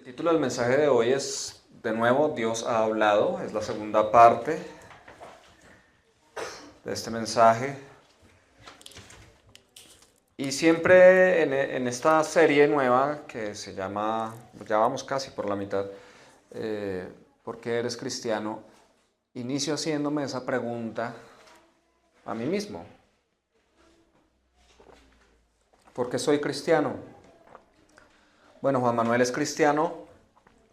Título del mensaje de hoy es, de nuevo, Dios ha hablado. Es la segunda parte de este mensaje. Y siempre en esta serie nueva que se llama, ya vamos casi por la mitad, ¿por qué eres cristiano? Inicio haciéndome esa pregunta a mí mismo. ¿Por qué soy cristiano? Bueno, Juan Manuel es cristiano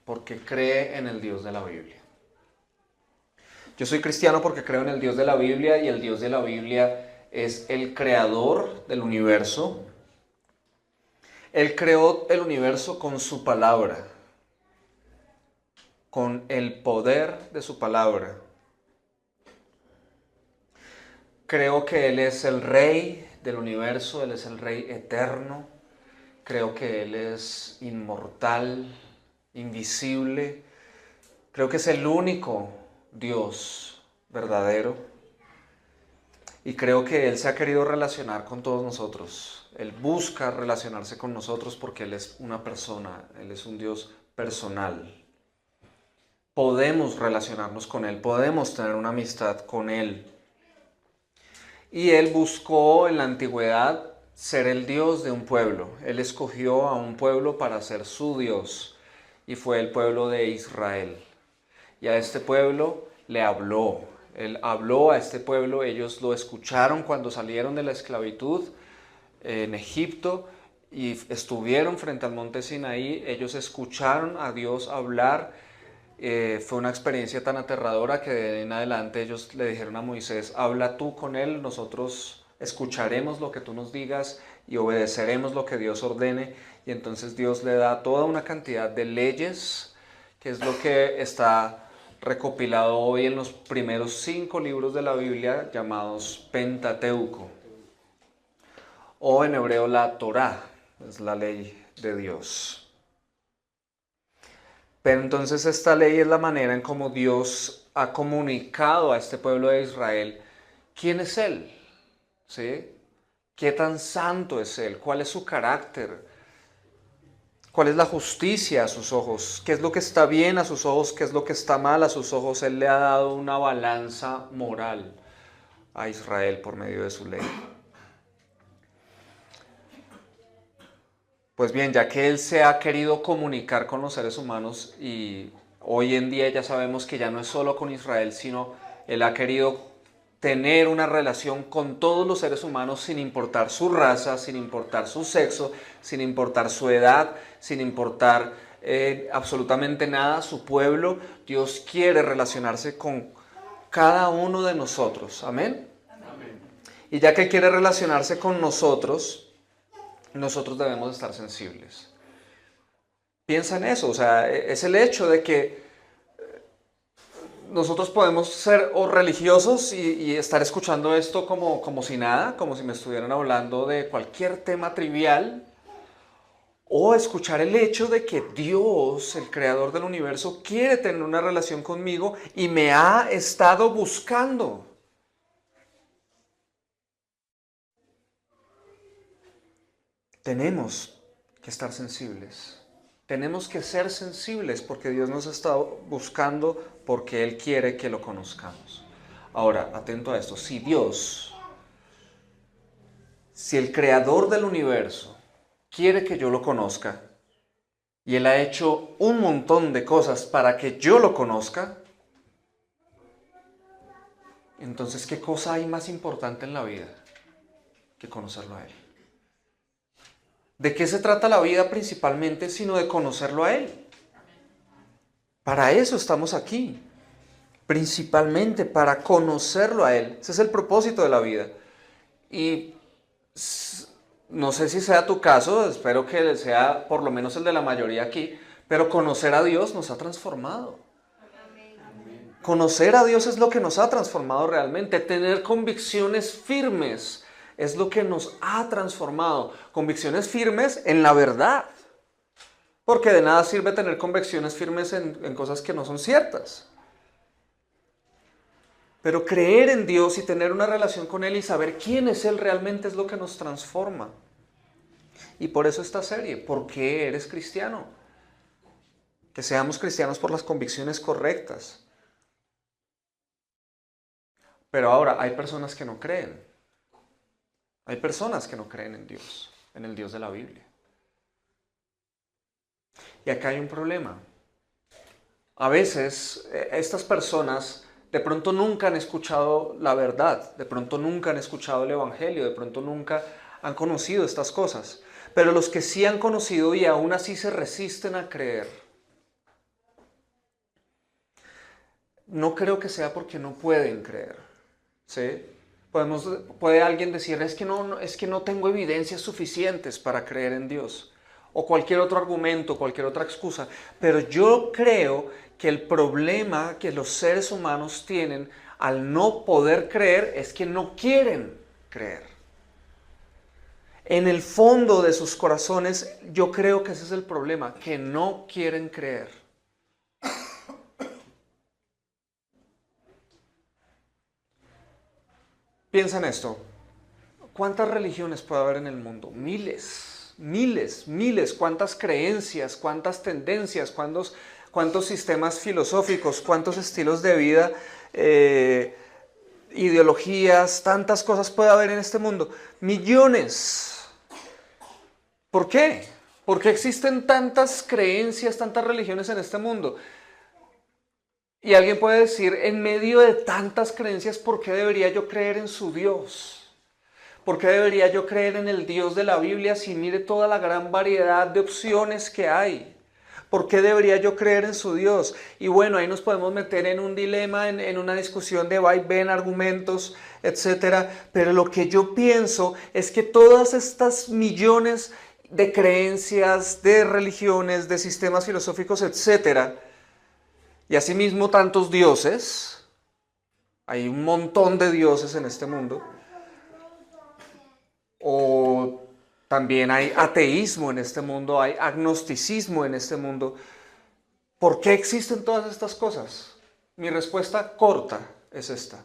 porque cree en el Dios de la Biblia. Yo soy cristiano porque creo en el Dios de la Biblia y el Dios de la Biblia es el creador del universo. Él creó el universo con su palabra, con el poder de su palabra. Creo que Él es el rey del universo, Él es el rey eterno. Creo que Él es inmortal, invisible. Creo que es el único Dios verdadero. Y creo que Él se ha querido relacionar con todos nosotros. Él busca relacionarse con nosotros porque Él es una persona, Él es un Dios personal. Podemos relacionarnos con Él, podemos tener una amistad con Él. Y Él buscó en la antigüedad ser el Dios de un pueblo. Él escogió a un pueblo para ser su Dios y fue el pueblo de Israel. Y a este pueblo le habló. Él habló a este pueblo, ellos lo escucharon cuando salieron de la esclavitud en Egipto y estuvieron frente al monte Sinaí. Ellos escucharon a Dios hablar. Fue una experiencia tan aterradora que de en adelante ellos le dijeron a Moisés: habla tú con él, nosotros escucharemos lo que tú nos digas y obedeceremos lo que Dios ordene. Y entonces Dios le da toda una cantidad de leyes, que es lo que está recopilado hoy en los primeros 5 libros de la Biblia llamados Pentateuco, o en hebreo la Torá, es la ley de Dios. Pero entonces esta ley es la manera en cómo Dios ha comunicado a este pueblo de Israel quién es Él, ¿sí? ¿Qué tan santo es Él? ¿Cuál es su carácter? ¿Cuál es la justicia a sus ojos? ¿Qué es lo que está bien a sus ojos? ¿Qué es lo que está mal a sus ojos? Él le ha dado una balanza moral a Israel por medio de su ley. Pues bien, ya que Él se ha querido comunicar con los seres humanos y hoy en día ya sabemos que ya no es solo con Israel, sino Él ha querido tener una relación con todos los seres humanos sin importar su raza, sin importar su sexo, sin importar su edad, sin importar absolutamente nada, su pueblo. Dios quiere relacionarse con cada uno de nosotros. Amén. Amén. Y ya que quiere relacionarse con nosotros debemos estar sensibles. Piensa en eso, o sea, es el hecho de que nosotros podemos ser o religiosos y estar escuchando esto como si nada, como si me estuvieran hablando de cualquier tema trivial, o escuchar el hecho de que Dios, el creador del universo, quiere tener una relación conmigo y me ha estado buscando. Tenemos que estar sensibles. Tenemos que ser sensibles porque Dios nos está buscando porque Él quiere que lo conozcamos. Ahora, atento a esto. Si el creador del universo quiere que yo lo conozca y Él ha hecho un montón de cosas para que yo lo conozca, entonces, ¿qué cosa hay más importante en la vida que conocerlo a Él? ¿De qué se trata la vida principalmente sino de conocerlo a Él? Para eso estamos aquí, principalmente para conocerlo a Él. Ese es el propósito de la vida. Y no sé si sea tu caso, espero que sea por lo menos el de la mayoría aquí, pero conocer a Dios nos ha transformado. Conocer a Dios es lo que nos ha transformado realmente. Tener convicciones firmes es lo que nos ha transformado. Convicciones firmes en la verdad. Porque de nada sirve tener convicciones firmes en cosas que no son ciertas. Pero creer en Dios y tener una relación con Él y saber quién es Él realmente es lo que nos transforma. Y por eso esta serie, ¿por qué eres cristiano? que seamos cristianos por las convicciones correctas. Pero ahora hay personas que no creen. Hay personas que no creen en Dios, en el Dios de la Biblia. Y acá hay un problema. A veces estas personas de pronto nunca han escuchado la verdad, de pronto nunca han escuchado el Evangelio, de pronto nunca han conocido estas cosas. Pero los que sí han conocido y aún así se resisten a creer, no creo que sea porque no pueden creer, ¿sí? Puede alguien decir, es que no tengo evidencias suficientes para creer en Dios. O cualquier otro argumento, cualquier otra excusa. Pero yo creo que el problema que los seres humanos tienen al no poder creer es que no quieren creer. En el fondo de sus corazones, yo creo que ese es el problema, que no quieren creer. Piensa en esto. ¿Cuántas religiones puede haber en el mundo? Miles, miles, miles. ¿Cuántas creencias, cuántas tendencias, cuántos sistemas filosóficos, cuántos estilos de vida, ideologías, tantas cosas puede haber en este mundo? Millones. ¿Por qué? ¿Por qué existen tantas creencias, tantas religiones en este mundo? Y alguien puede decir, en medio de tantas creencias, ¿por qué debería yo creer en su Dios? ¿Por qué debería yo creer en el Dios de la Biblia si mire toda la gran variedad de opciones que hay? ¿Por qué debería yo creer en su Dios? Y bueno, ahí nos podemos meter en un dilema, en una discusión de va y ven, argumentos, etcétera. Pero lo que yo pienso es que todas estas millones de creencias, de religiones, de sistemas filosóficos, etcétera, y asimismo tantos dioses, hay un montón de dioses en este mundo, o también hay ateísmo en este mundo, hay agnosticismo en este mundo. ¿Por qué existen todas estas cosas? Mi respuesta corta es esta.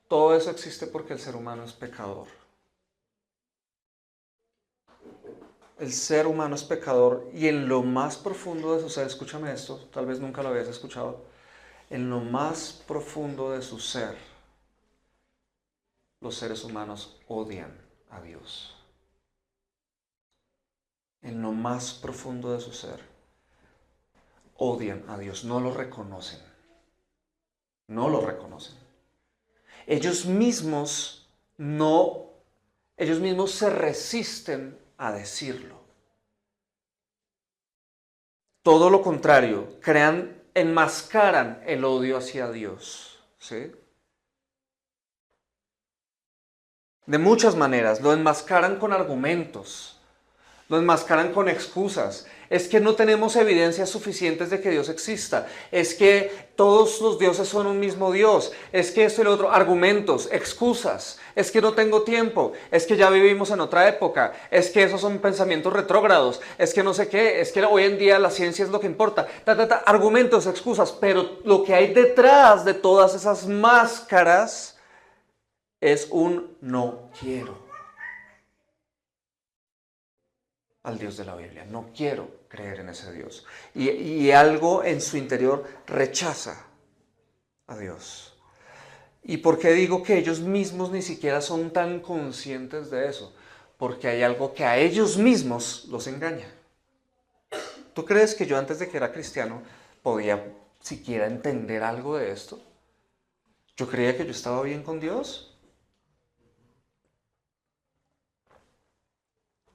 Todo eso existe porque el ser humano es pecador. El ser humano es pecador y en lo más profundo de su ser, escúchame esto, tal vez nunca lo habías escuchado, en lo más profundo de su ser, los seres humanos odian a Dios. En lo más profundo de su ser, odian a Dios, no lo reconocen. No lo reconocen. Ellos mismos se resisten a decirlo. Todo lo contrario, enmascaran el odio hacia Dios, ¿sí? De muchas maneras, lo enmascaran con argumentos, lo enmascaran con excusas. Es que no tenemos evidencias suficientes de que Dios exista. Es que todos los dioses son un mismo Dios. Es que esto y lo otro, argumentos, excusas. Es que no tengo tiempo. Es que ya vivimos en otra época. Es que esos son pensamientos retrógrados. Es que no sé qué. Es que hoy en día la ciencia es lo que importa. Argumentos, excusas. Pero lo que hay detrás de todas esas máscaras es un no quiero al Dios de la Biblia. No quiero creer en ese Dios. Y algo en su interior rechaza a Dios. ¿Y por qué digo que ellos mismos ni siquiera son tan conscientes de eso? Porque hay algo que a ellos mismos los engaña. ¿Tú crees que yo antes de que era cristiano podía siquiera entender algo de esto? Yo creía que yo estaba bien con Dios.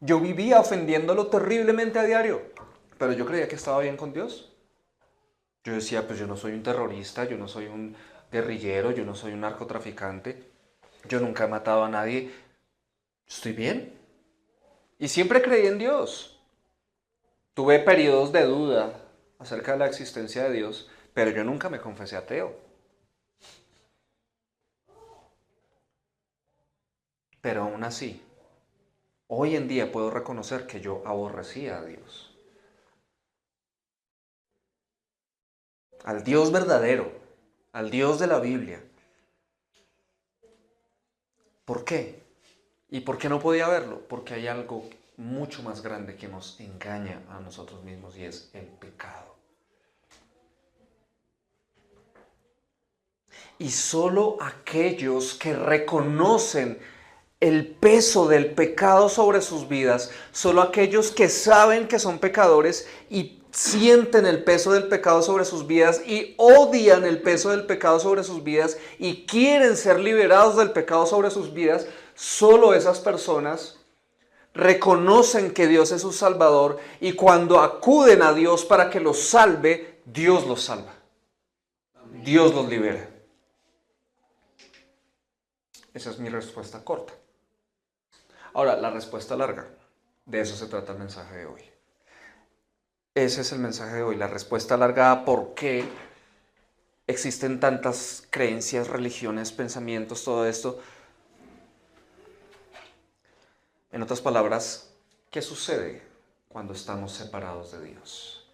Yo vivía ofendiéndolo terriblemente a diario, pero yo creía que estaba bien con Dios. Yo decía, pues yo no soy un terrorista, yo no soy un guerrillero, yo no soy un narcotraficante, yo nunca he matado a nadie, estoy bien. Y siempre creí en Dios. Tuve periodos de duda acerca de la existencia de Dios, pero yo nunca me confesé ateo. Pero aún así, hoy en día puedo reconocer que yo aborrecía a Dios. Al Dios verdadero, al Dios de la Biblia. ¿Por qué? ¿Y por qué no podía verlo? Porque hay algo mucho más grande que nos engaña a nosotros mismos y es el pecado. Y solo aquellos que reconocen el peso del pecado sobre sus vidas, solo aquellos que saben que son pecadores y sienten el peso del pecado sobre sus vidas y odian el peso del pecado sobre sus vidas y quieren ser liberados del pecado sobre sus vidas, solo esas personas reconocen que Dios es su Salvador y cuando acuden a Dios para que los salve, Dios los salva. Dios los libera. Esa es mi respuesta corta. Ahora, la respuesta larga. De eso se trata el mensaje de hoy. Ese es el mensaje de hoy, la respuesta larga a por qué existen tantas creencias, religiones, pensamientos, todo esto. En otras palabras, ¿qué sucede cuando estamos separados de Dios?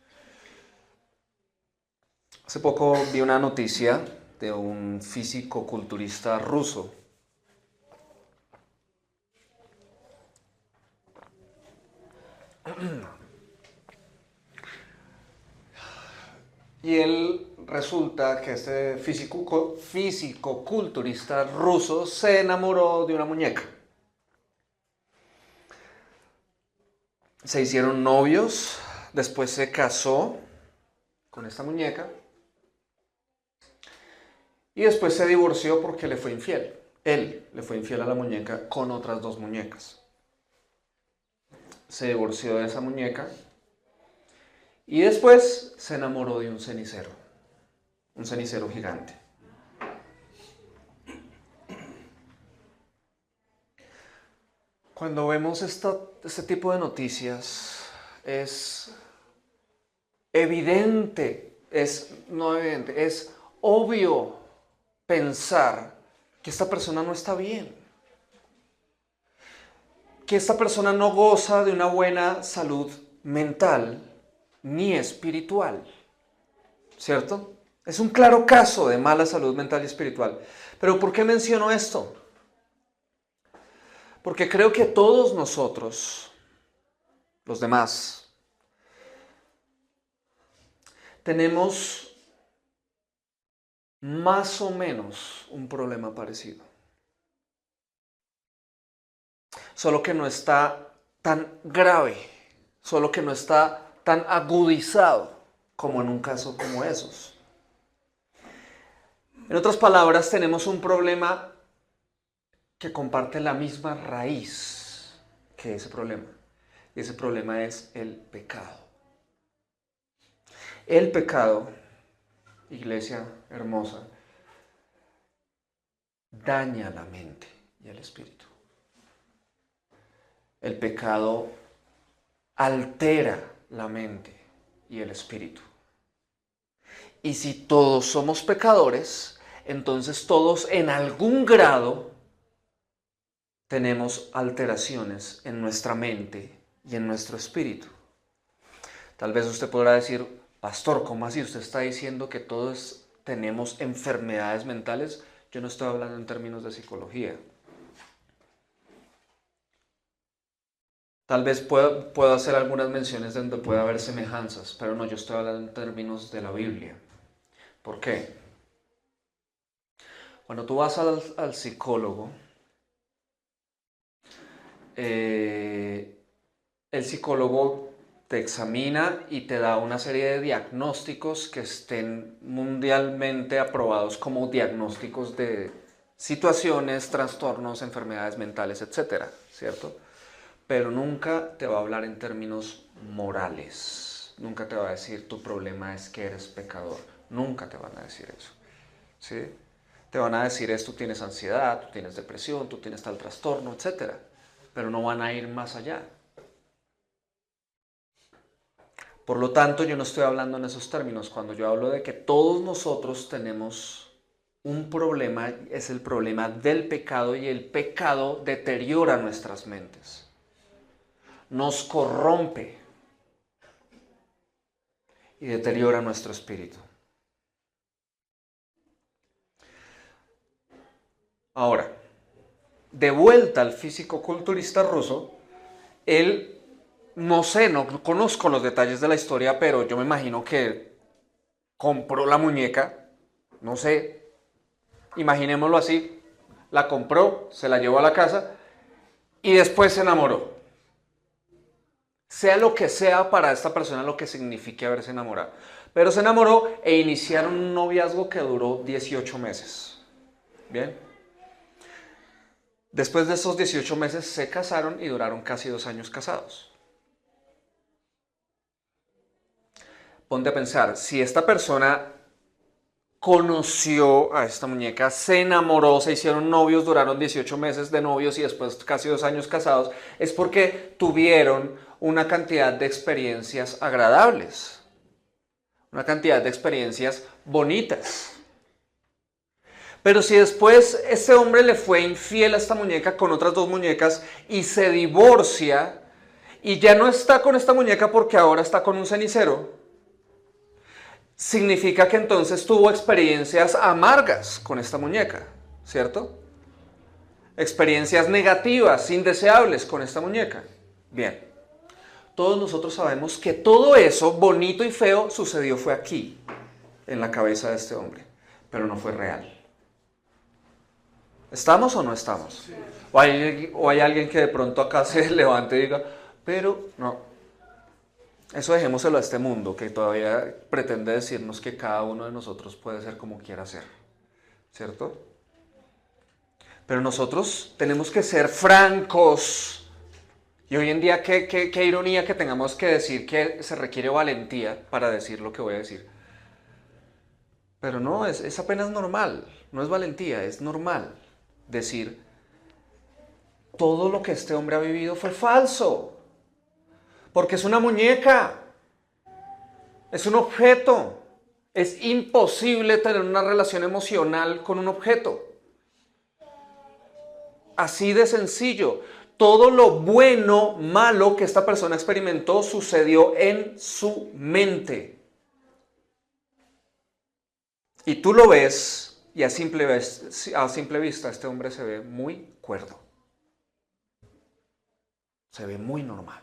Hace poco vi una noticia de un físico-culturista ruso. Y él resulta que este físico-culturista ruso se enamoró de una muñeca. Se hicieron novios, después se casó con esta muñeca y después se divorció porque le fue infiel. Él le fue infiel a la muñeca con otras dos muñecas. Se divorció de esa muñeca y después se enamoró de un cenicero gigante. Cuando vemos este tipo de noticias, es evidente, es obvio pensar que esta persona no está bien, que esta persona no goza de una buena salud mental ni espiritual, ¿cierto? Es un claro caso de mala salud mental y espiritual. Pero ¿por qué menciono esto? Porque creo que todos nosotros, los demás, tenemos más o menos un problema parecido. Solo que no está tan grave, solo que no está tan agudizado como en un caso como esos. En otras palabras, tenemos un problema que comparte la misma raíz que ese problema. Y ese problema es el pecado. El pecado, iglesia hermosa, daña la mente y el espíritu. El pecado altera la mente y el espíritu. Y si todos somos pecadores, entonces todos en algún grado tenemos alteraciones en nuestra mente y en nuestro espíritu. Tal vez usted podrá decir, pastor, ¿cómo así? ¿Usted está diciendo que todos tenemos enfermedades mentales? Yo no estoy hablando en términos de psicología. Tal vez puedo hacer algunas menciones donde pueda haber semejanzas, pero no, yo estoy hablando en términos de la Biblia. ¿Por qué? Cuando tú vas al psicólogo, el psicólogo te examina y te da una serie de diagnósticos que estén mundialmente aprobados como diagnósticos de situaciones, trastornos, enfermedades mentales, etcétera, ¿cierto? Pero nunca te va a hablar en términos morales. Nunca te va a decir tu problema es que eres pecador. Nunca te van a decir eso, ¿sí? Te van a decir tú tienes ansiedad, tú tienes depresión, tú tienes tal trastorno, etcétera. Pero no van a ir más allá. Por lo tanto, yo no estoy hablando en esos términos. Cuando yo hablo de que todos nosotros tenemos un problema, es el problema del pecado y el pecado deteriora nuestras mentes. Nos corrompe y deteriora nuestro espíritu. Ahora, de vuelta al físico-culturista ruso, Él, no sé, no conozco los detalles de la historia, pero yo me imagino que compró la muñeca, no sé, imaginémoslo así, la compró, se la llevó a la casa y después se enamoró. Sea lo que sea para esta persona lo que signifique haberse enamorado. Pero se enamoró e iniciaron un noviazgo que duró 18 meses. Bien. Después de esos 18 meses se casaron y duraron casi 2 años casados. Ponte a pensar, si esta persona conoció a esta muñeca, se enamoró, se hicieron novios, duraron 18 meses de novios y después casi 2 años casados, es porque tuvieron una cantidad de experiencias agradables, una cantidad de experiencias bonitas. Pero si después ese hombre le fue infiel a esta muñeca con otras 2 muñecas y se divorcia y ya no está con esta muñeca porque ahora está con un cenicero, significa que entonces tuvo experiencias amargas con esta muñeca, ¿cierto? Experiencias negativas, indeseables con esta muñeca. Bien, todos nosotros sabemos que todo eso, bonito y feo, sucedió fue aquí, en la cabeza de este hombre, pero no fue real. ¿Estamos o no estamos? O hay alguien que de pronto acá se levante y diga, pero no. Eso dejémoselo a este mundo que todavía pretende decirnos que cada uno de nosotros puede ser como quiera ser. ¿Cierto? Pero nosotros tenemos que ser francos. Y hoy en día qué ironía que tengamos que decir que se requiere valentía para decir lo que voy a decir. Pero no, es apenas normal. No es valentía, es normal decir, todo lo que este hombre ha vivido fue falso. Porque es una muñeca. Es un objeto. Es imposible tener una relación emocional con un objeto. Así de sencillo. Todo lo bueno, malo que esta persona experimentó sucedió en su mente. Y tú lo ves y a simple vista este hombre se ve muy cuerdo. Se ve muy normal.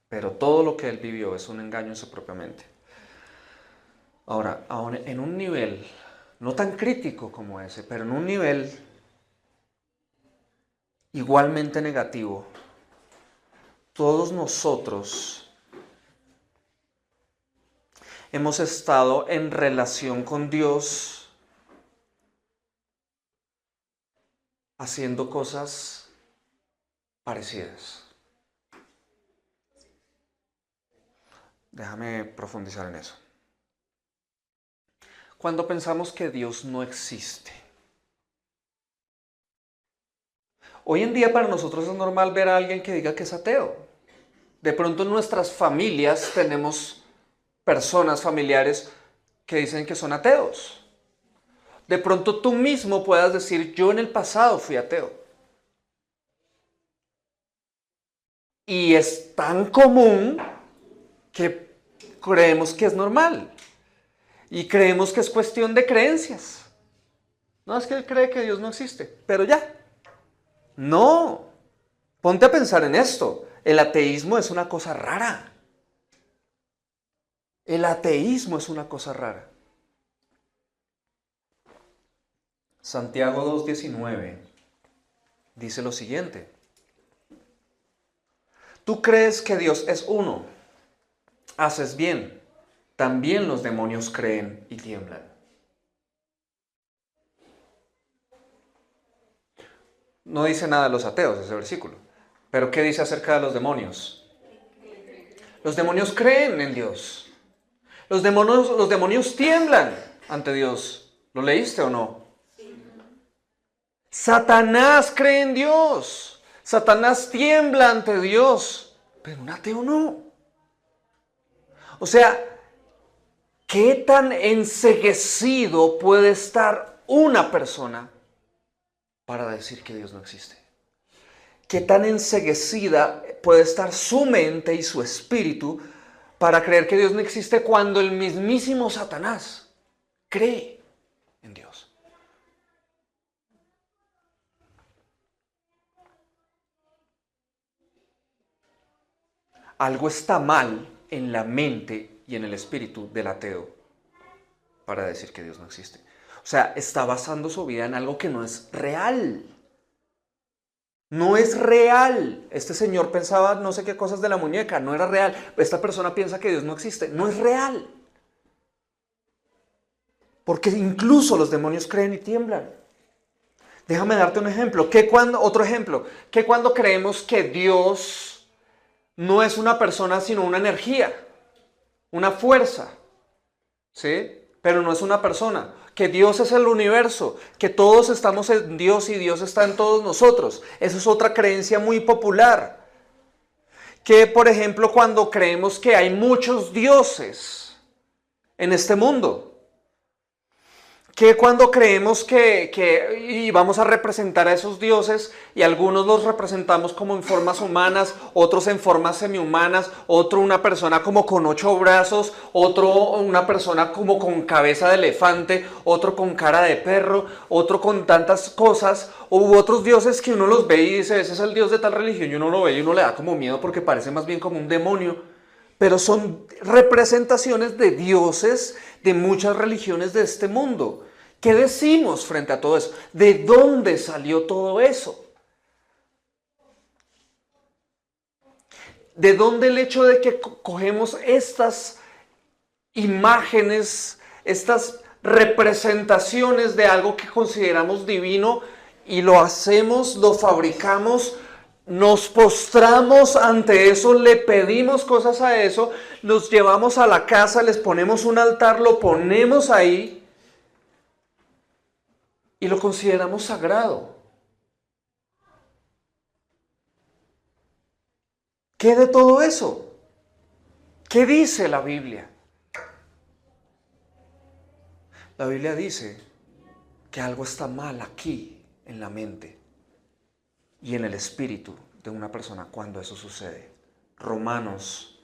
Pero todo lo que él vivió es un engaño en su propia mente. Ahora, aún en un nivel no tan crítico como ese, pero en un nivel igualmente negativo, todos nosotros hemos estado en relación con Dios haciendo cosas parecidas. Déjame profundizar en eso. Cuando pensamos que Dios no existe, hoy en día para nosotros es normal ver a alguien que diga que es ateo. De pronto en nuestras familias tenemos personas, familiares que dicen que son ateos. De pronto tú mismo puedas decir, yo en el pasado fui ateo. Y es tan común que creemos que es normal. Y creemos que es cuestión de creencias. No, es que él cree que Dios no existe, pero ya. No. Ponte a pensar en esto. El ateísmo es una cosa rara. El ateísmo es una cosa rara. Santiago 2:19 dice lo siguiente. Tú crees que Dios es uno. Haces bien. También los demonios creen y tiemblan. No dice nada de los ateos ese versículo. Pero ¿qué dice acerca de los demonios? Los demonios creen en Dios. Los demonios tiemblan ante Dios. ¿Lo leíste o no? Satanás cree en Dios. Satanás tiembla ante Dios. Pero un ateo no. O sea, ¿qué tan enceguecido puede estar una persona para decir que Dios no existe? ¿Qué tan enceguecida puede estar su mente y su espíritu para creer que Dios no existe cuando el mismísimo Satanás cree en Dios? Algo está mal en la mente y en el espíritu del ateo para decir que Dios no existe. O sea, está basando su vida en algo que no es real. No es real. Este señor pensaba no sé qué cosas de la muñeca, no era real. Esta persona piensa que Dios no existe, no es real. Porque incluso los demonios creen y tiemblan. Déjame darte un ejemplo. Otro ejemplo, que cuando creemos que Dios no es una persona sino una energía, una fuerza, ¿sí? Pero no es una persona. Que Dios es el universo, que todos estamos en Dios y Dios está en todos nosotros. Eso es otra creencia muy popular. Que, por ejemplo, cuando creemos que hay muchos dioses en este mundo, que cuando creemos y vamos a representar a esos dioses y algunos los representamos como en formas humanas, otros en formas semihumanas, otro una persona como con 8 brazos, otro una persona como con cabeza de elefante, otro con cara de perro, otro con tantas cosas, u otros dioses que uno los ve y dice, ese es el dios de tal religión, y uno lo ve y uno le da como miedo porque parece más bien como un demonio, pero son representaciones de dioses de muchas religiones de este mundo. ¿Qué decimos frente a todo eso? ¿De dónde salió todo eso? ¿De dónde el hecho de que cogemos estas imágenes, estas representaciones de algo que consideramos divino y lo hacemos, lo fabricamos, nos postramos ante eso, le pedimos cosas a eso, los llevamos a la casa, les ponemos un altar, lo ponemos ahí y lo consideramos sagrado? ¿Qué de todo eso? ¿Qué dice la Biblia? La Biblia dice que algo está mal aquí en la mente y en el espíritu de una persona cuando eso sucede. Romanos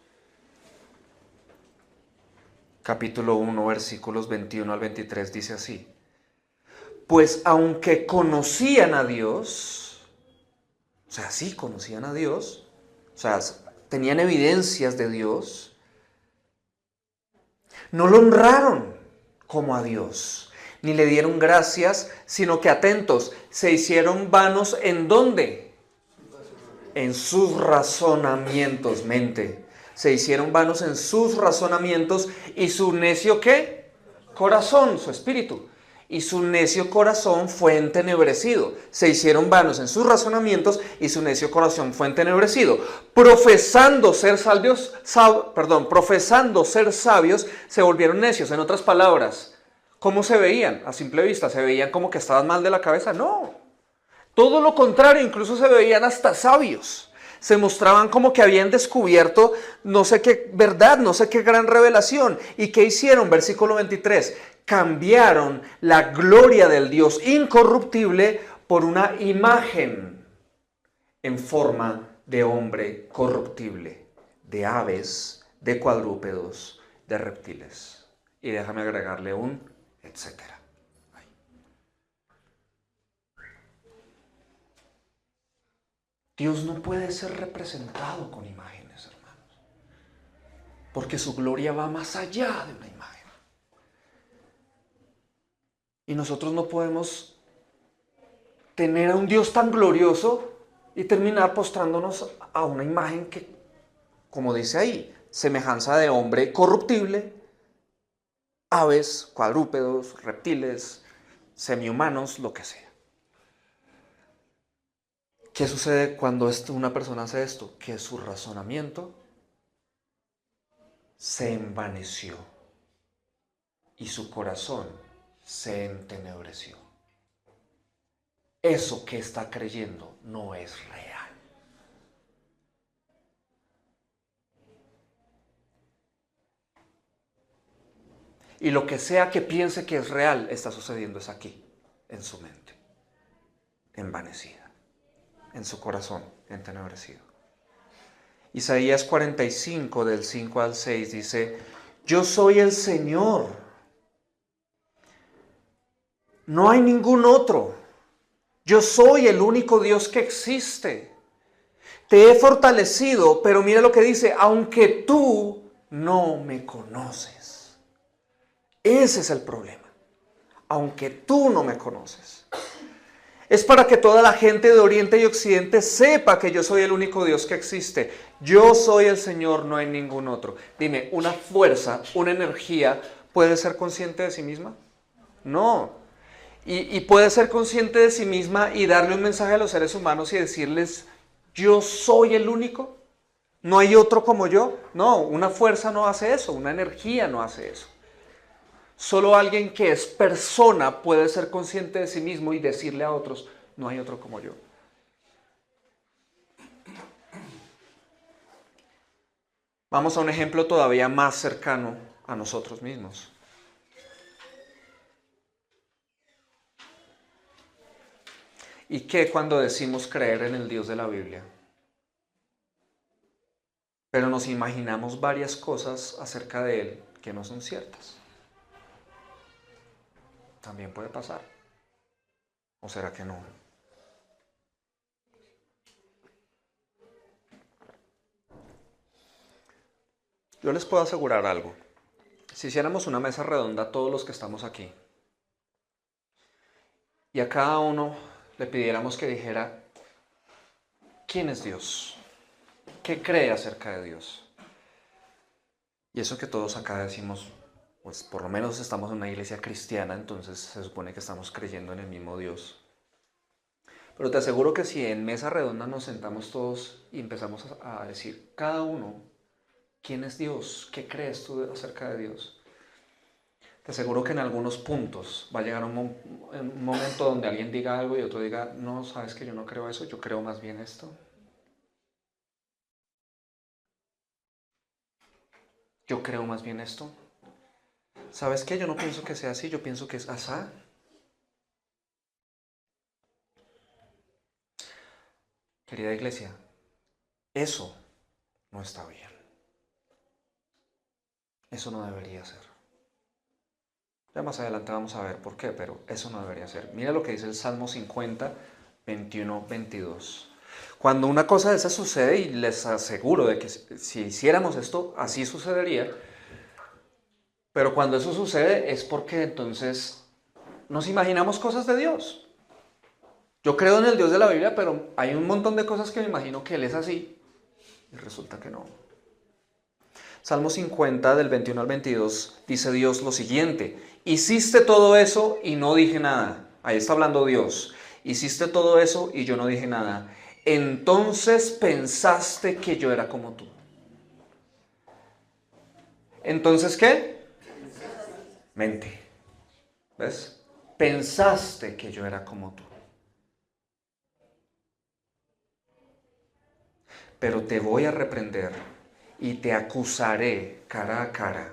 capítulo 1 versículos 21 al 23 dice así: pues aunque conocían a Dios, o sea, sí conocían a Dios, o sea, tenían evidencias de Dios, no lo honraron como a Dios, ni le dieron gracias, sino que atentos, se hicieron vanos ¿en dónde? En sus razonamientos, mente. Se hicieron vanos en sus razonamientos y su necio ¿qué? Corazón, su espíritu. Y su necio corazón fue entenebrecido. Se hicieron vanos en sus razonamientos y su necio corazón fue entenebrecido. Profesando ser sabios, se volvieron necios. En otras palabras, ¿cómo se veían? A simple vista, ¿se veían como que estaban mal de la cabeza? No. Todo lo contrario, incluso se veían hasta sabios. Se mostraban como que habían descubierto no sé qué verdad, no sé qué gran revelación. ¿Y qué hicieron? Versículo 23. Cambiaron la gloria del Dios incorruptible por una imagen en forma de hombre corruptible, de aves, de cuadrúpedos, de reptiles. Y déjame agregarle un etcétera. Dios no puede ser representado con imágenes, hermanos, porque su gloria va más allá de una imagen. Y nosotros no podemos tener a un Dios tan glorioso y terminar postrándonos a una imagen que, como dice ahí, semejanza de hombre corruptible, aves, cuadrúpedos, reptiles, semihumanos, lo que sea. ¿Qué sucede cuando una persona hace esto? Que su razonamiento se envaneció y su corazón se entenebreció. Eso que está creyendo no es real. Y lo que sea que piense que es real está sucediendo es aquí, en su mente, envanecida, en su corazón, entenebrecido. Isaías 45, del 5 al 6, dice: yo soy el Señor, no hay ningún otro. Yo soy el único Dios que existe. Te he fortalecido, pero mira lo que dice, aunque tú no me conoces. Ese es el problema. Aunque tú no me conoces. Es para que toda la gente de Oriente y Occidente sepa que yo soy el único Dios que existe. Yo soy el Señor, no hay ningún otro. Dime, ¿una fuerza, una energía puede ser consciente de sí misma? No. Y puede ser consciente de sí misma y darle un mensaje a los seres humanos y decirles, yo soy el único, no hay otro como yo. No, una fuerza no hace eso, una energía no hace eso. Solo alguien que es persona puede ser consciente de sí mismo y decirle a otros, no hay otro como yo. Vamos a un ejemplo todavía más cercano a nosotros mismos. ¿Y qué cuando decimos creer en el Dios de la Biblia? Pero nos imaginamos varias cosas acerca de Él que no son ciertas. También puede pasar. ¿O será que no? Yo les puedo asegurar algo. Si hiciéramos una mesa redonda todos los que estamos aquí y a cada uno le pidiéramos que dijera ¿quién es Dios? ¿Qué cree acerca de Dios? Y eso que todos acá decimos, pues por lo menos estamos en una iglesia cristiana, entonces se supone que estamos creyendo en el mismo Dios. Pero te aseguro que si en mesa redonda nos sentamos todos y empezamos a decir cada uno, ¿quién es Dios? ¿Qué crees tú acerca de Dios? Te aseguro que en algunos puntos va a llegar un momento donde alguien diga algo y otro diga, no, sabes que yo no creo eso, yo creo más bien esto. Yo creo más bien esto. ¿Sabes qué? Yo no pienso que sea así, yo pienso que es asá. Querida iglesia, eso no está bien. Eso no debería ser. Ya más adelante vamos a ver por qué, pero eso no debería ser. Mira lo que dice el Salmo 50, 21, 22. Cuando una cosa de esa sucede, y les aseguro de que si hiciéramos esto, así sucedería, pero cuando eso sucede es porque entonces nos imaginamos cosas de Dios. Yo creo en el Dios de la Biblia, pero hay un montón de cosas que me imagino que Él es así, y resulta que no. Salmo 50, del 21 al 22, dice Dios lo siguiente: hiciste todo eso y no dije nada. Ahí está hablando Dios. Hiciste todo eso y yo no dije nada. Entonces pensaste que yo era como tú. ¿Entonces qué? Mente. ¿Ves? Pensaste que yo era como tú. Pero te voy a reprender y te acusaré cara a cara.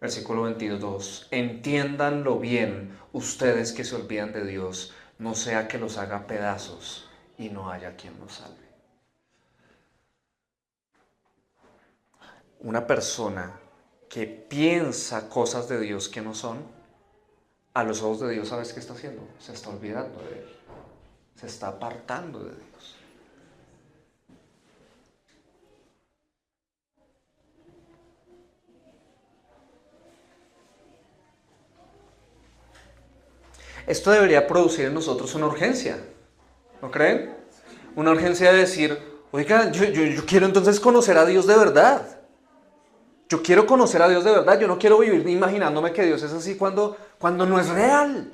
Versículo 22. Entiéndanlo bien ustedes que se olvidan de Dios, no sea que los haga pedazos y no haya quien los salve. Una persona que piensa cosas de Dios que no son, a los ojos de Dios, ¿sabes qué está haciendo? Se está olvidando de Él. Se está apartando de Dios. Esto debería producir en nosotros una urgencia, ¿no creen? Una urgencia de decir, oiga, yo quiero entonces conocer a Dios de verdad. Yo quiero conocer a Dios de verdad. Yo no quiero vivir imaginándome que Dios es así cuando no es real.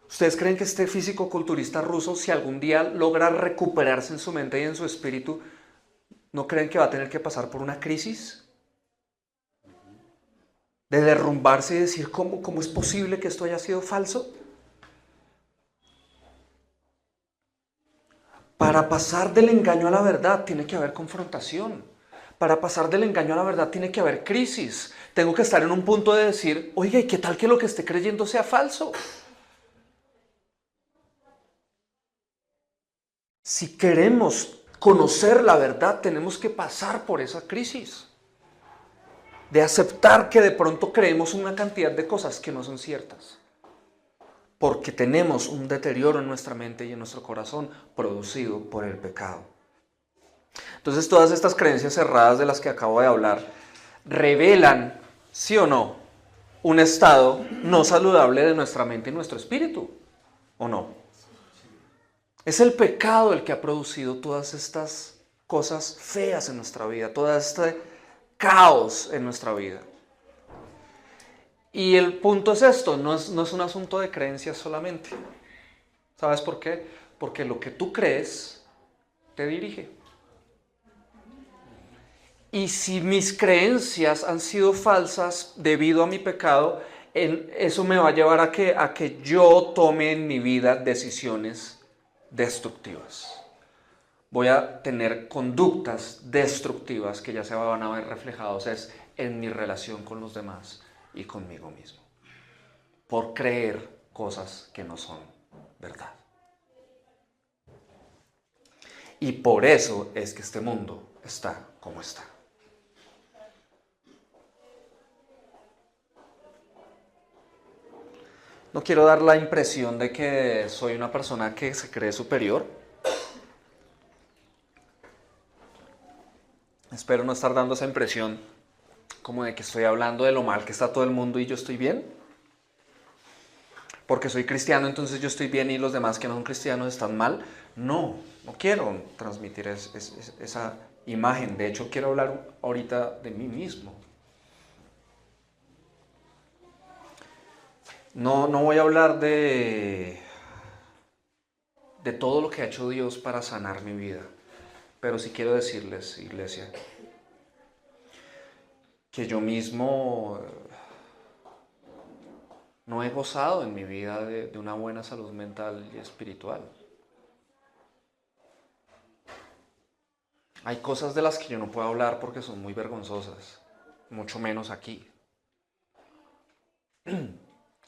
¿Ustedes creen que este físico-culturista ruso, si algún día logra recuperarse en su mente y en su espíritu, no creen que va a tener que pasar por una crisis? De derrumbarse y decir, ¿cómo es posible que esto haya sido falso? Para pasar del engaño a la verdad tiene que haber confrontación. Para pasar del engaño a la verdad tiene que haber crisis. Tengo que estar en un punto de decir, oiga, ¿y qué tal que lo que esté creyendo sea falso? Si queremos conocer la verdad, tenemos que pasar por esa crisis. De aceptar que de pronto creemos una cantidad de cosas que no son ciertas. porque tenemos un deterioro en nuestra mente y en nuestro corazón producido por el pecado. Entonces todas estas creencias cerradas de las que acabo de hablar revelan, sí o no, un estado no saludable de nuestra mente y nuestro espíritu, ¿o no? Es el pecado el que ha producido todas estas cosas feas en nuestra vida, todo este caos en nuestra vida. Y el punto es esto, no es un asunto de creencias solamente. ¿Sabes por qué? Porque lo que tú crees te dirige. Y si mis creencias han sido falsas debido a mi pecado, eso me va a llevar a que yo tome en mi vida decisiones destructivas. Voy a tener conductas destructivas que ya se van a ver reflejadas en mi relación con los demás y conmigo mismo, por creer cosas que no son verdad. Y por eso es que este mundo está como está. No quiero dar la impresión de que soy una persona que se cree superior. Espero no estar dando esa impresión como de que estoy hablando de lo mal que está todo el mundo y yo estoy bien. Porque soy cristiano, entonces yo estoy bien y los demás que no son cristianos están mal. No quiero transmitir esa imagen. De hecho, quiero hablar ahorita de mí mismo. No voy a hablar de todo lo que ha hecho Dios para sanar mi vida. Pero sí quiero decirles, iglesia, que yo mismo no he gozado en mi vida de una buena salud mental y espiritual. Hay cosas de las que yo no puedo hablar porque son muy vergonzosas, mucho menos aquí.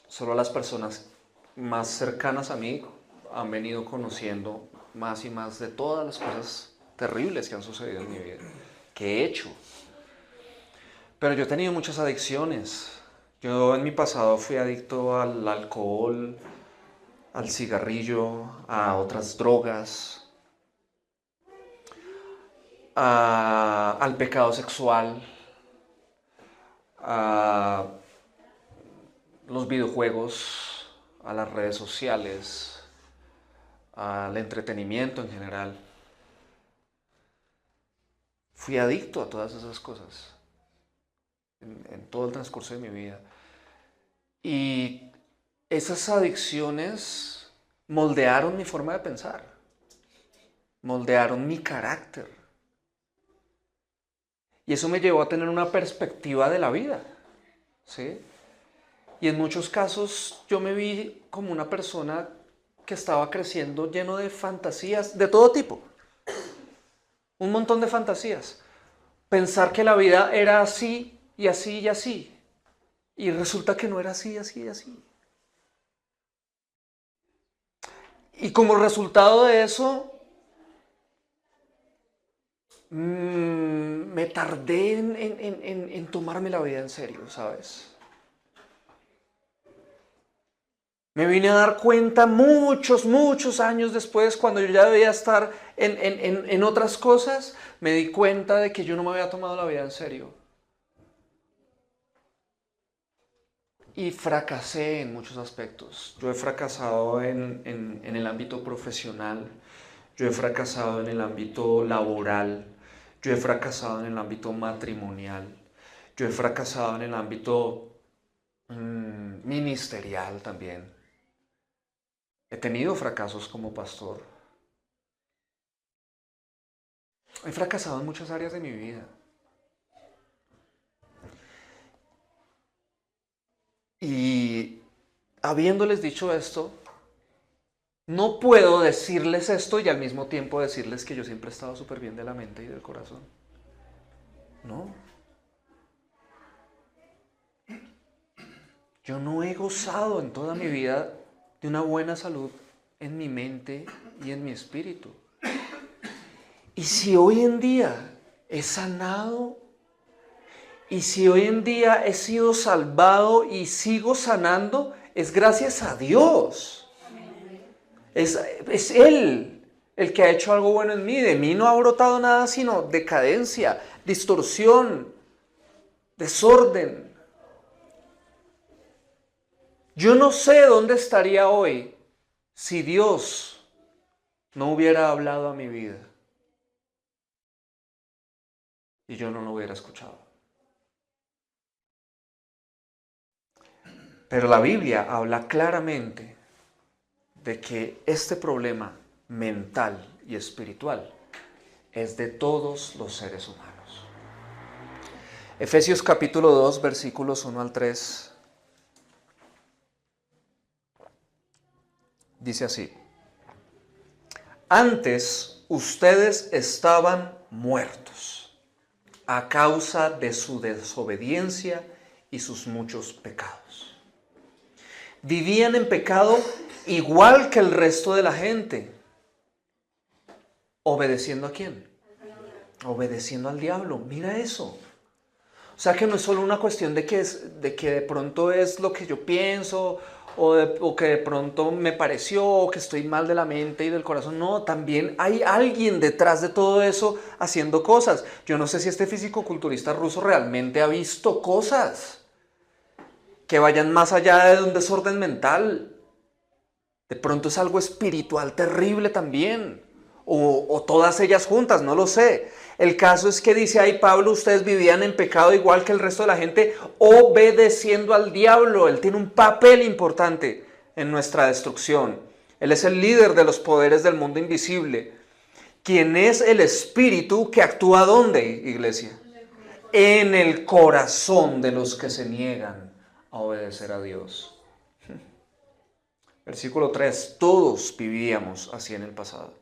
Solo las personas más cercanas a mí han venido conociendo más y más de todas las cosas terribles que han sucedido en mi vida, que he hecho. Pero yo he tenido muchas adicciones. Yo en mi pasado fui adicto al alcohol, al cigarrillo, a otras drogas, al pecado sexual, a los videojuegos, a las redes sociales, al entretenimiento en general. Fui adicto a todas esas cosas en todo el transcurso de mi vida. Y esas adicciones moldearon mi forma de pensar, moldearon mi carácter. Y eso me llevó a tener una perspectiva de la vida, ¿sí? Y en muchos casos yo me vi como una persona que estaba creciendo lleno de fantasías de todo tipo. Un montón de fantasías. Pensar que la vida era así y así y así. Y resulta que no era así, así y así. Y como resultado de eso, me tardé en tomarme la vida en serio, ¿sabes? Me vine a dar cuenta muchos años después, cuando yo ya debía estar en otras cosas, me di cuenta de que yo no me había tomado la vida en serio. Y fracasé en muchos aspectos. Yo he fracasado en el ámbito profesional, yo he fracasado en el ámbito laboral, yo he fracasado en el ámbito matrimonial, yo he fracasado en el ámbito ministerial también. He tenido fracasos como pastor. He fracasado en muchas áreas de mi vida. Y habiéndoles dicho esto, no puedo decirles esto y al mismo tiempo decirles que yo siempre he estado súper bien de la mente y del corazón. No. Yo no he gozado en toda mi vida de una buena salud en mi mente y en mi espíritu. Y si hoy en día he sanado, y si hoy en día he sido salvado y sigo sanando, es gracias a Dios. Es Él el que ha hecho algo bueno en mí. De mí no ha brotado nada sino decadencia, distorsión, desorden. Yo no sé dónde estaría hoy si Dios no hubiera hablado a mi vida y yo no lo hubiera escuchado. Pero la Biblia habla claramente de que este problema mental y espiritual es de todos los seres humanos. Efesios capítulo 2, versículos 1 al 3, dice así: Antes ustedes estaban muertos a causa de su desobediencia y sus muchos pecados. Vivían en pecado igual que el resto de la gente. ¿Obedeciendo a quién? Obedeciendo al diablo. Mira eso. O sea que no es solo una cuestión de que de pronto es lo que yo pienso o que de pronto me pareció o que estoy mal de la mente y del corazón. No, también hay alguien detrás de todo eso haciendo cosas. Yo no sé si este físico-culturista ruso realmente ha visto cosas que vayan más allá de un desorden mental. De pronto es algo espiritual terrible también. O todas ellas juntas, no lo sé. El caso es que dice ahí Pablo, ustedes vivían en pecado igual que el resto de la gente, obedeciendo al diablo. Él tiene un papel importante en nuestra destrucción. Él es el líder de los poderes del mundo invisible. ¿Quién es el espíritu que actúa dónde, iglesia? En el corazón de los que se niegan a obedecer a Dios. Versículo 3. Todos vivíamos así en el pasado,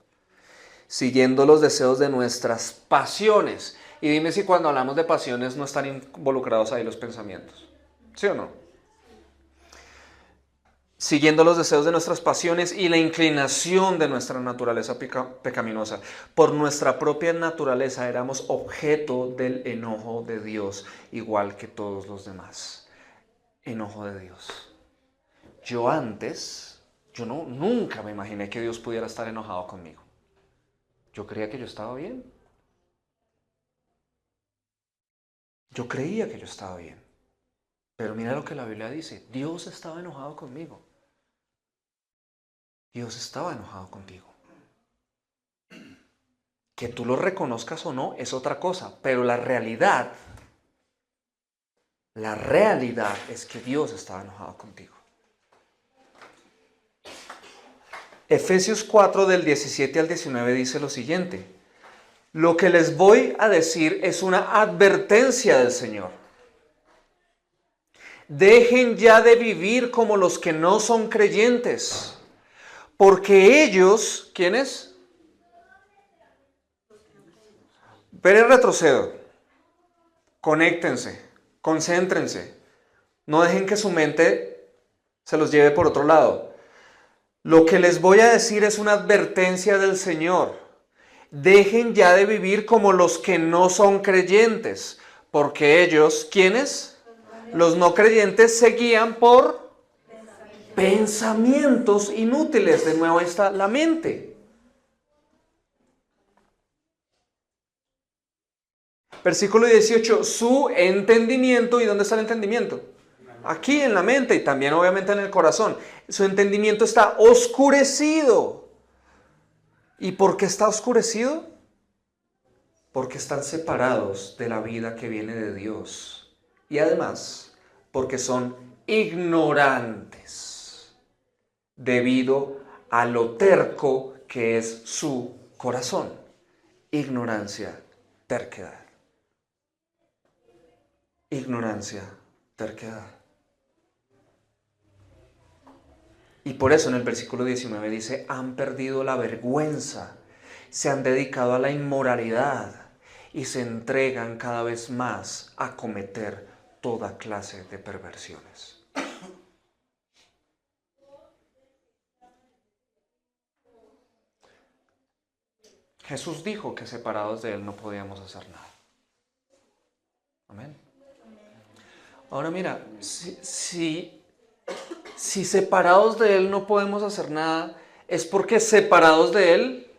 siguiendo los deseos de nuestras pasiones. Y dime si cuando hablamos de pasiones no están involucrados ahí los pensamientos. ¿Sí o no? Siguiendo los deseos de nuestras pasiones y la inclinación de nuestra naturaleza pecaminosa. Por nuestra propia naturaleza éramos objeto del enojo de Dios, igual que todos los demás. Enojo de Dios. Yo nunca me imaginé que Dios pudiera estar enojado conmigo. Yo creía que yo estaba bien. Yo creía que yo estaba bien. Pero mira lo que la Biblia dice. Dios estaba enojado conmigo. Dios estaba enojado contigo. Que tú lo reconozcas o no es otra cosa. Pero la realidad es que Dios estaba enojado contigo. Efesios 4 del 17 al 19 dice lo siguiente: lo que les voy a decir es una advertencia del Señor. Dejen ya de vivir como los que no son creyentes, porque ellos, ¿quiénes? Pero retrocedo, conéctense, concéntrense, no dejen que su mente se los lleve por otro lado. Lo que les voy a decir es una advertencia del Señor. Dejen ya de vivir como los que no son creyentes, porque ellos, ¿quiénes? Los no creyentes se guían por pensamientos inútiles. De nuevo está la mente. Versículo 18, su entendimiento. ¿Y dónde está el entendimiento? Aquí en la mente y también obviamente en el corazón. Su entendimiento está oscurecido. ¿Y por qué está oscurecido? Porque están separados de la vida que viene de Dios. Y además, porque son ignorantes debido a lo terco que es su corazón. Ignorancia, terquedad. Ignorancia, terquedad. Y por eso en el versículo 19 dice, han perdido la vergüenza, se han dedicado a la inmoralidad y se entregan cada vez más a cometer toda clase de perversiones. Jesús dijo que separados de Él no podíamos hacer nada. Amén. Ahora mira, si si separados de Él no podemos hacer nada, es porque separados de Él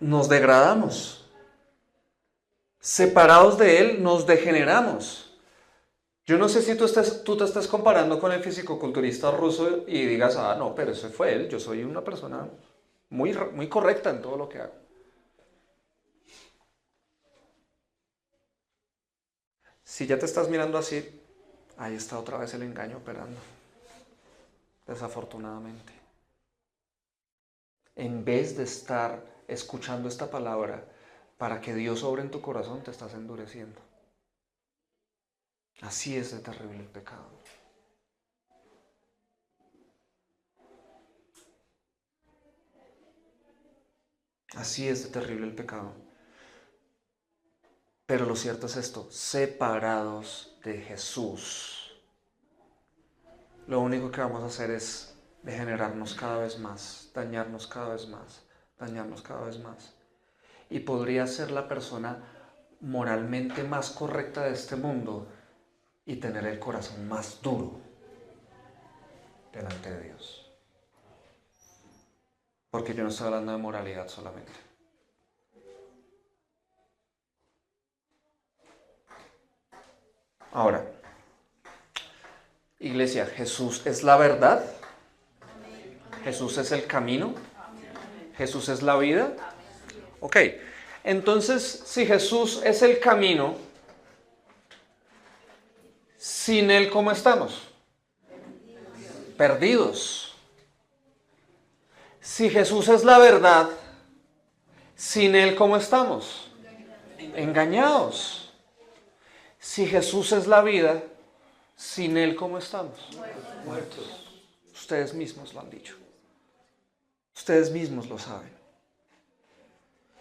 nos degradamos. Separados de Él nos degeneramos. Yo no sé si tú te estás comparando con el fisicoculturista ruso y digas, ah, no, pero ese fue él, yo soy una persona muy correcta en todo lo que hago. Si ya te estás mirando así, ahí está otra vez el engaño operando, desafortunadamente. En vez de estar escuchando esta palabra para que Dios obre en tu corazón, te estás endureciendo. Así es de terrible el pecado. Así es de terrible el pecado. Pero lo cierto es esto, separados de Jesús, lo único que vamos a hacer es degenerarnos cada vez más, dañarnos cada vez más, dañarnos cada vez más. Y podría ser la persona moralmente más correcta de este mundo y tener el corazón más duro delante de Dios. Porque yo no estoy hablando de moralidad solamente. Ahora, iglesia, ¿Jesús es la verdad? ¿Jesús es el camino? ¿Jesús es la vida? Ok, entonces si Jesús es el camino, sin Él, ¿cómo estamos? Perdidos. Si Jesús es la verdad, sin Él, ¿cómo estamos? Engañados. Si Jesús es la vida, sin Él, ¿cómo estamos? Muertos. Ustedes mismos lo han dicho. Ustedes mismos lo saben.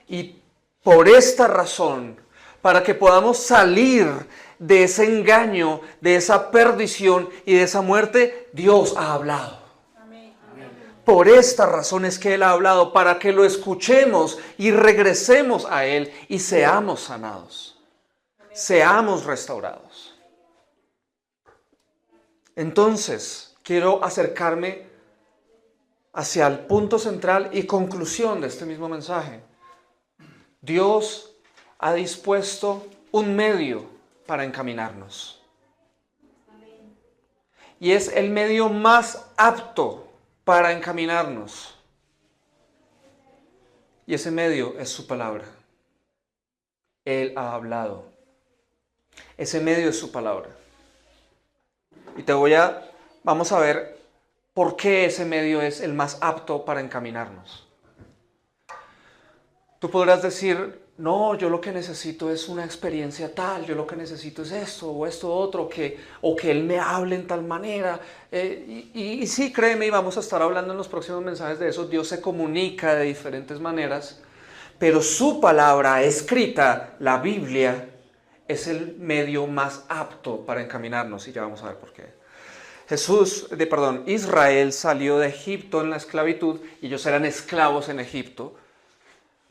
Y por esta razón, para que podamos salir de ese engaño, de esa perdición y de esa muerte, Dios ha hablado. Por esta razón es que Él ha hablado, para que lo escuchemos y regresemos a Él y seamos sanados, seamos restaurados. Entonces, quiero acercarme hacia el punto central y conclusión de este mismo mensaje. Dios ha dispuesto un medio para encaminarnos. Y es el medio más apto para encaminarnos. Y ese medio es su palabra. Él ha hablado. Ese medio es su palabra. Y vamos a ver por qué ese medio es el más apto para encaminarnos. Tú podrás decir, no, yo lo que necesito es una experiencia tal, yo lo que necesito es esto o esto otro, o que Él me hable en tal manera. Y sí, créeme, y vamos a estar hablando en los próximos mensajes de eso. Dios se comunica de diferentes maneras, pero su palabra escrita, la Biblia, es el medio más apto para encaminarnos, y ya vamos a ver por qué. Israel salió de Egipto en la esclavitud, y ellos eran esclavos en Egipto.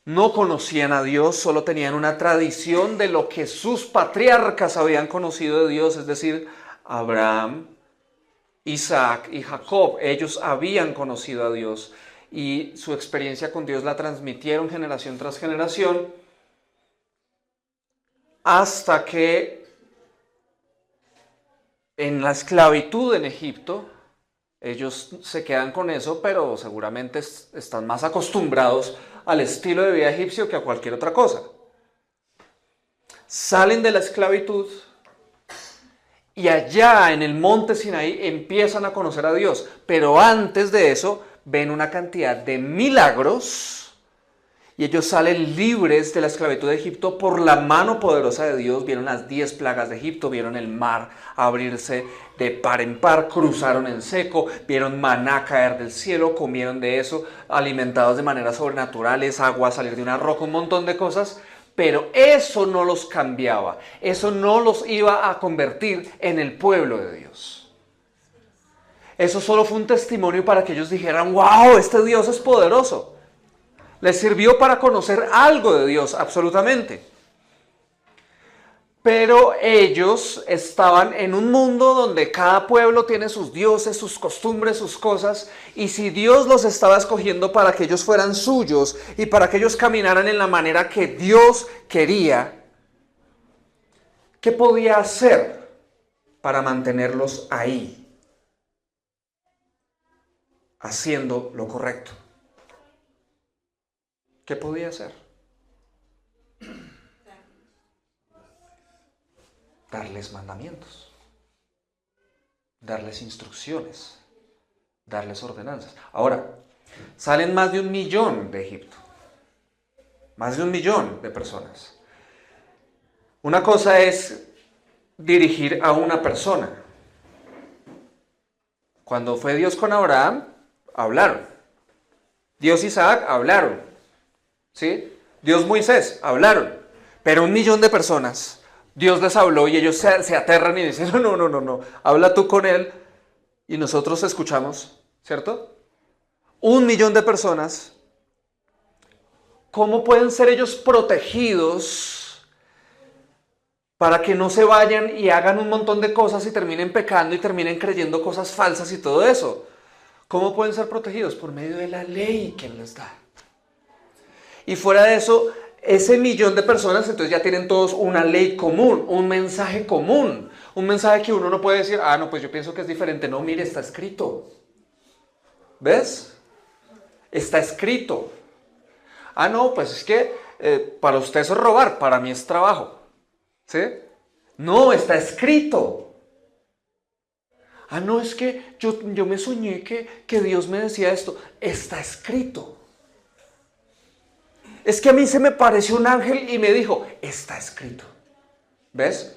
No conocían a Dios, solo tenían una tradición de lo que sus patriarcas habían conocido de Dios, es decir, Abraham, Isaac y Jacob. Ellos habían conocido a Dios y su experiencia con Dios la transmitieron generación tras generación, hasta que en la esclavitud en Egipto, ellos se quedan con eso, pero seguramente están más acostumbrados al estilo de vida egipcio que a cualquier otra cosa. Salen de la esclavitud y allá en el monte Sinaí empiezan a conocer a Dios. Pero antes de eso ven una cantidad de milagros y ellos salen libres de la esclavitud de Egipto por la mano poderosa de Dios. Vieron las 10 plagas de Egipto, vieron el mar abrirse de par en par, cruzaron en seco, vieron maná caer del cielo, comieron de eso, alimentados de manera sobrenatural, agua salir de una roca, un montón de cosas. Pero eso no los cambiaba, eso no los iba a convertir en el pueblo de Dios. Eso solo fue un testimonio para que ellos dijeran, wow, este Dios es poderoso. Les sirvió para conocer algo de Dios, absolutamente. Pero ellos estaban en un mundo donde cada pueblo tiene sus dioses, sus costumbres, sus cosas. Y si Dios los estaba escogiendo para que ellos fueran suyos y para que ellos caminaran en la manera que Dios quería, ¿qué podía hacer para mantenerlos ahí, haciendo lo correcto? ¿Qué podía hacer? Darles mandamientos, darles instrucciones, darles ordenanzas. Ahora, salen más de 1 millón de Egipto, más de 1 millón de personas. Una cosa es dirigir a una persona. Cuando fue Dios con Abraham, hablaron. Dios Isaac, hablaron. ¿Sí? Dios Moisés, hablaron. Pero 1 millón de personas, Dios les habló y ellos se aterran y dicen, no, habla tú con él y nosotros escuchamos, ¿cierto? 1 millón de personas, ¿cómo pueden ser ellos protegidos para que no se vayan y hagan un montón de cosas y terminen pecando y terminen creyendo cosas falsas y todo eso? ¿Cómo pueden ser protegidos? Por medio de la ley que Él les da. Y fuera de eso, ese 1 millón de personas entonces ya tienen todos una ley común, un mensaje común, un mensaje que uno no puede decir, no, pues yo pienso que es diferente. No, mire, está escrito. ¿Ves? Está escrito. No, pues es que para usted eso es robar, para mí es trabajo. ¿Sí? No, está escrito. No, es que yo me soñé que Dios me decía esto. Está escrito. Es que a mí se me pareció un ángel y me dijo, está escrito. ¿Ves?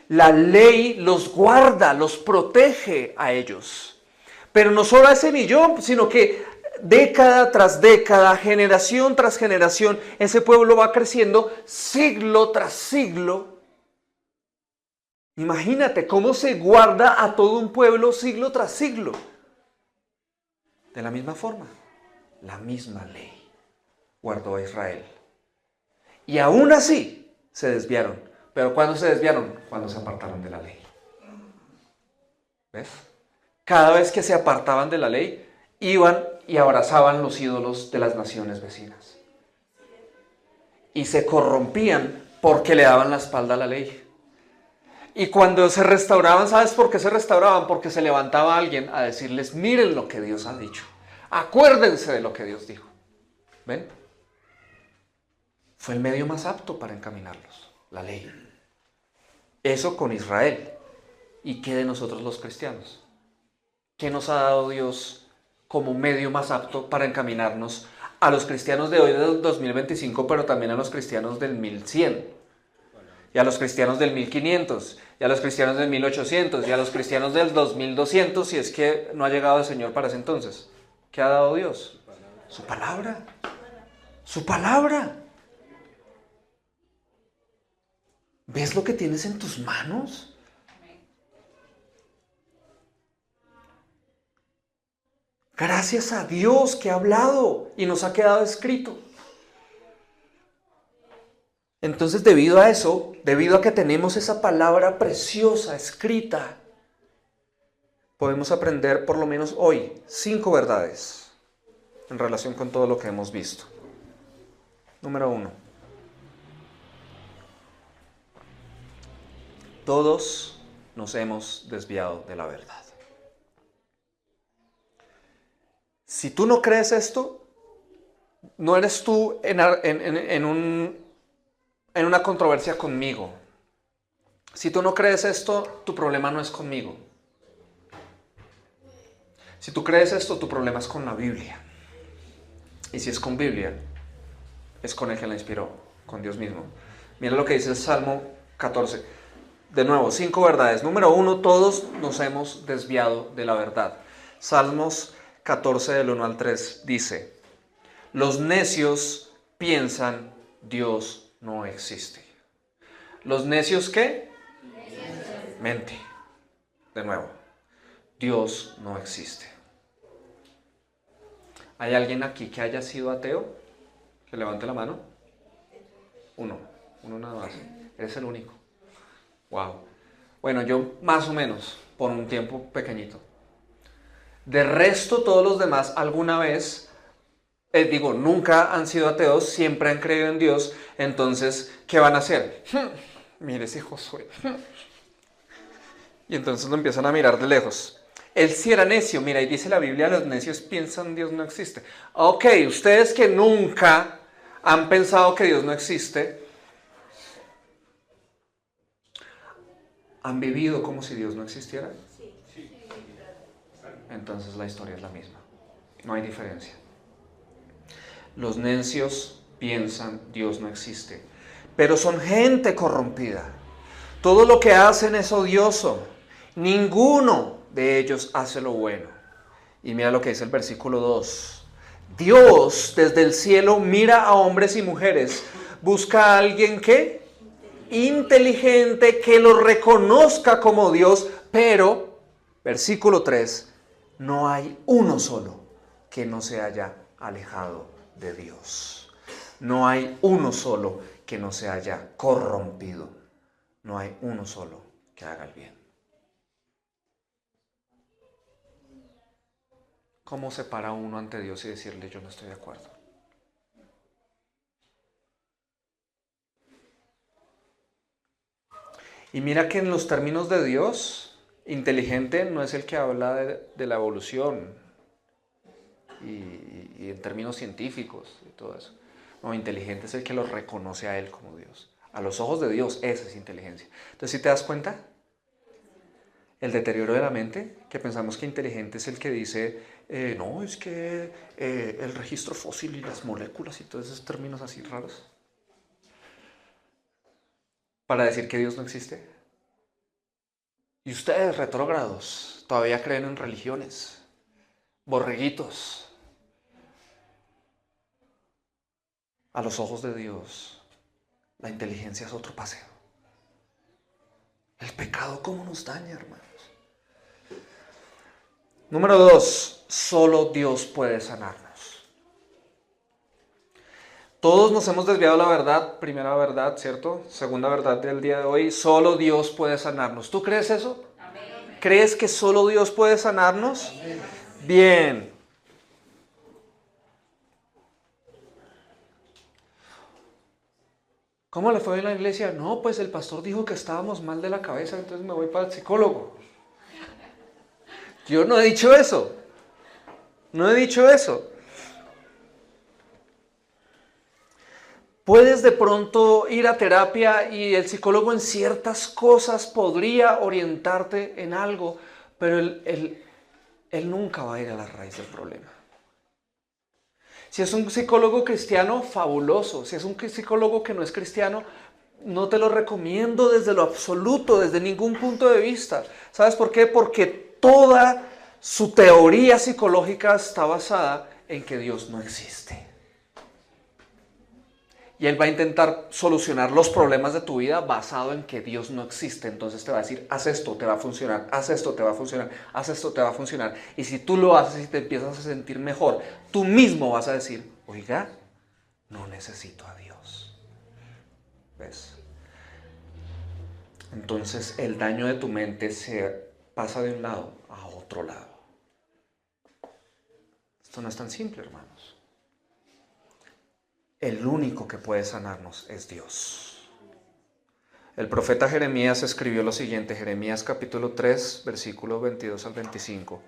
La ley los guarda, los protege a ellos. Pero no solo a ese 1 millón, sino que década tras década, generación tras generación, ese pueblo va creciendo siglo tras siglo. Imagínate cómo se guarda a todo un pueblo siglo tras siglo. De la misma forma, la misma ley guardó a Israel. Y aún así se desviaron. ¿Pero cuándo se desviaron? Cuando se apartaron de la ley. ¿Ves? Cada vez que se apartaban de la ley, iban y abrazaban los ídolos de las naciones vecinas. Y se corrompían porque le daban la espalda a la ley. Y cuando se restauraban, ¿sabes por qué se restauraban? Porque se levantaba alguien a decirles, miren lo que Dios ha dicho. Acuérdense de lo que Dios dijo. ¿Ven? Fue el medio más apto para encaminarlos, la ley. Eso con Israel. ¿Y qué de nosotros los cristianos? ¿Qué nos ha dado Dios como medio más apto para encaminarnos a los cristianos de hoy del 2025, pero también a los cristianos del 1100? Y a los cristianos del 1500, y a los cristianos del 1800, y a los cristianos del 2200, si es que no ha llegado el Señor para ese entonces. ¿Qué ha dado Dios? Su palabra. Su palabra. ¿Ves lo que tienes en tus manos? Gracias a Dios que ha hablado y nos ha quedado escrito. Entonces, debido a eso, debido a que tenemos esa palabra preciosa escrita, podemos aprender por lo menos hoy 5 verdades en relación con todo lo que hemos visto. Número 1. Todos nos hemos desviado de la verdad. Si tú no crees esto, no eres tú en una controversia conmigo. Si tú no crees esto, tu problema no es conmigo. Si tú crees esto, tu problema es con la Biblia. Y si es con Biblia, es con el que la inspiró, con Dios mismo. Mira lo que dice el Salmo 14. De nuevo, 5 verdades. Número 1, todos nos hemos desviado de la verdad. Salmos 14 del 1 al 3 dice, los necios piensan Dios no existe. ¿Los necios qué? Mente. De nuevo, Dios no existe. ¿Hay alguien aquí que haya sido ateo? Que levante la mano. Uno nada más. Eres el único. Wow. Bueno, yo más o menos, por un tiempo pequeñito. De resto, todos los demás alguna vez, nunca han sido ateos, siempre han creído en Dios. Entonces, ¿qué van a hacer? Mire ese Josué. Y entonces lo empiezan a mirar de lejos. Él sí era necio, mira, y dice la Biblia, los necios piensan Dios no existe. Ok, ustedes que nunca han pensado que Dios no existe, ¿han vivido como si Dios no existiera? Entonces la historia es la misma. No hay diferencia. Los necios piensan Dios no existe, pero son gente corrompida. Todo lo que hacen es odioso. Ninguno de ellos hace lo bueno. Y mira lo que dice el versículo 2. Dios desde el cielo mira a hombres y mujeres. Busca a alguien que inteligente, que lo reconozca como Dios, pero, versículo 3, no hay uno solo que no se haya alejado de Dios. No hay uno solo que no se haya corrompido. No hay uno solo que haga el bien. ¿Cómo se para uno ante Dios y decirle yo no estoy de acuerdo? Y mira que en los términos de Dios, inteligente no es el que habla de la evolución y en términos científicos y todo eso. No, inteligente es el que lo reconoce a Él como Dios. A los ojos de Dios, esa es inteligencia. Entonces, ¿sí te das cuenta? El deterioro de la mente, que pensamos que inteligente es el que dice, no, es que el registro fósil y las moléculas y todos esos términos así raros, para decir que Dios no existe. Y ustedes, retrógrados, todavía creen en religiones, borreguitos. A los ojos de Dios, la inteligencia es otro paseo. El pecado, ¿cómo nos daña, hermanos? Número 2, solo Dios puede sanarnos. Todos nos hemos desviado de la verdad, primera verdad, ¿cierto? Segunda verdad del día de hoy, solo Dios puede sanarnos. ¿Tú crees eso? Amén. ¿Crees que solo Dios puede sanarnos? Amén. Bien. ¿Cómo le fue en la iglesia? No, pues el pastor dijo que estábamos mal de la cabeza, entonces me voy para el psicólogo. Yo no he dicho eso. No he dicho eso. Puedes de pronto ir a terapia y el psicólogo en ciertas cosas podría orientarte en algo, pero él nunca va a ir a la raíz del problema. Si es un psicólogo cristiano, fabuloso. Si es un psicólogo que no es cristiano, no te lo recomiendo desde lo absoluto, desde ningún punto de vista. ¿Sabes por qué? Porque toda su teoría psicológica está basada en que Dios no existe. Y él va a intentar solucionar los problemas de tu vida basado en que Dios no existe. Entonces te va a decir, haz esto, te va a funcionar, haz esto, te va a funcionar, haz esto, te va a funcionar. Y si tú lo haces y te empiezas a sentir mejor, tú mismo vas a decir, oiga, no necesito a Dios. ¿Ves? Entonces el daño de tu mente se pasa de un lado a otro lado. Esto no es tan simple, hermanos. El único que puede sanarnos es Dios. El profeta Jeremías escribió lo siguiente, Jeremías capítulo 3, versículos 22 al 25.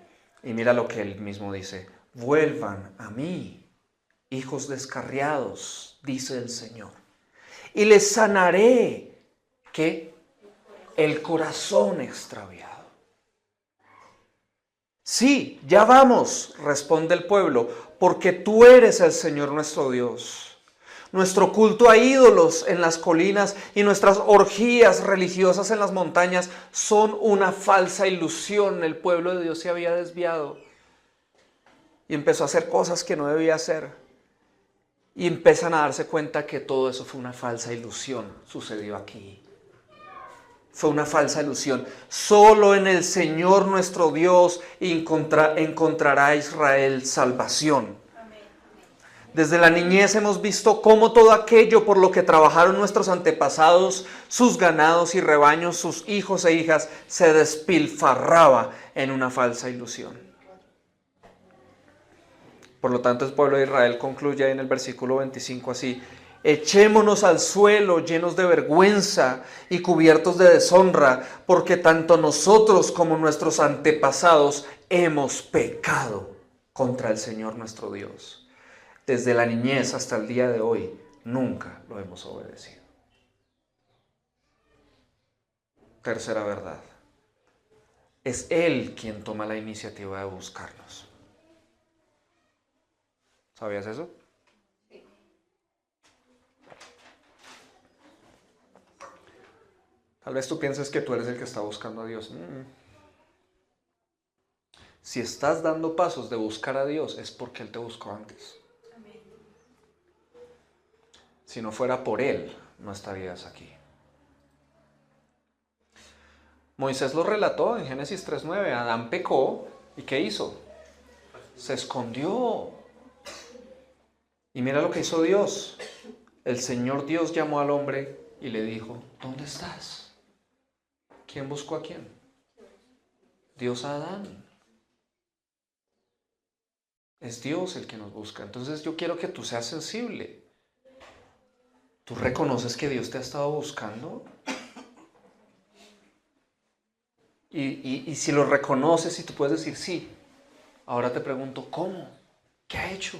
Y mira lo que él mismo dice. Vuelvan a mí, hijos descarriados, dice el Señor, y les sanaré, ¿qué? El corazón extraviado. Sí, ya vamos, responde el pueblo, porque tú eres el Señor nuestro Dios. Nuestro culto a ídolos en las colinas y nuestras orgías religiosas en las montañas son una falsa ilusión. El pueblo de Dios se había desviado y empezó a hacer cosas que no debía hacer. Y empiezan a darse cuenta que todo eso fue una falsa ilusión. Sucedió aquí. Fue una falsa ilusión. Solo en el Señor nuestro Dios encontrará Israel salvación. Desde la niñez hemos visto cómo todo aquello por lo que trabajaron nuestros antepasados, sus ganados y rebaños, sus hijos e hijas, se despilfarraba en una falsa ilusión. Por lo tanto, el pueblo de Israel concluye ahí en el versículo 25 así: echémonos al suelo llenos de vergüenza y cubiertos de deshonra, porque tanto nosotros como nuestros antepasados hemos pecado contra el Señor nuestro Dios. Desde la niñez hasta el día de hoy, nunca lo hemos obedecido. Tercera verdad: es Él quien toma la iniciativa de buscarnos. ¿Sabías eso? Tal vez tú pienses que tú eres el que está buscando a Dios. Si estás dando pasos de buscar a Dios, es porque Él te buscó antes. Si no fuera por Él, no estarías aquí. Moisés lo relató en Génesis 3:9. Adán pecó, ¿y qué hizo? Se escondió. Y mira lo que hizo Dios. El Señor Dios llamó al hombre y le dijo: ¿dónde estás? ¿Quién buscó a quién? Dios a Adán. Es Dios el que nos busca. Entonces yo quiero que tú seas sensible. ¿Tú reconoces que Dios te ha estado buscando? Y si lo reconoces y tú puedes decir sí, ahora te pregunto, ¿cómo? ¿Qué ha hecho?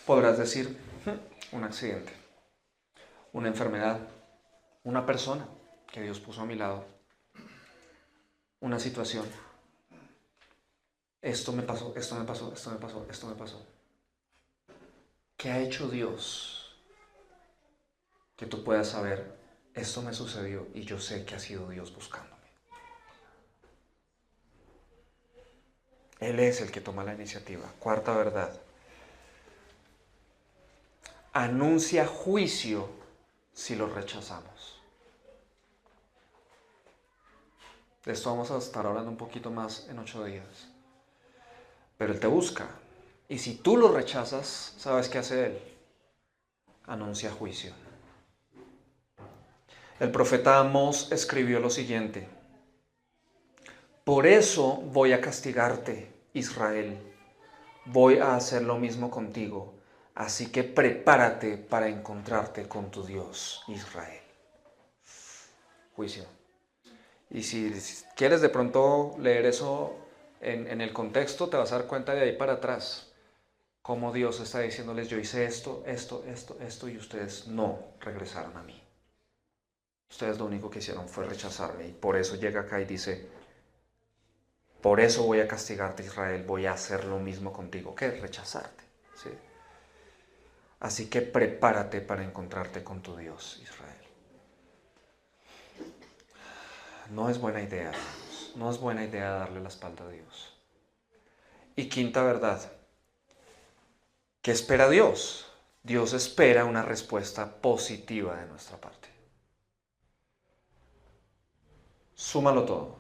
Podrás decir, un accidente, una enfermedad, una persona que Dios puso a mi lado, una situación. Esto me pasó, esto me pasó, esto me pasó, esto me pasó. ¿Qué ha hecho Dios? Que tú puedas saber, esto me sucedió y yo sé que ha sido Dios buscándome. Él es el que toma la iniciativa. Cuarta verdad: anuncia juicio si lo rechazamos. De esto vamos a estar hablando un poquito más en 8 días. Pero Él te busca. Y si tú lo rechazas, ¿sabes qué hace Él? Anuncia juicio. El profeta Amós escribió lo siguiente: por eso voy a castigarte, Israel. Voy a hacer lo mismo contigo. Así que prepárate para encontrarte con tu Dios, Israel. Juicio. Y si quieres de pronto leer eso en el contexto, te vas a dar cuenta de ahí para atrás. Cómo Dios está diciéndoles: yo hice esto, y ustedes no regresaron a mí. Ustedes lo único que hicieron fue rechazarme. Y por eso llega acá y dice: por eso voy a castigarte, Israel, voy a hacer lo mismo contigo. ¿Qué? Rechazarte. ¿Sí? Así que prepárate para encontrarte con tu Dios, Israel. No es buena idea, hermanos. No es buena idea darle la espalda a Dios. Y quinta verdad: ¿qué espera Dios? Dios espera una respuesta positiva de nuestra parte. Súmalo todo.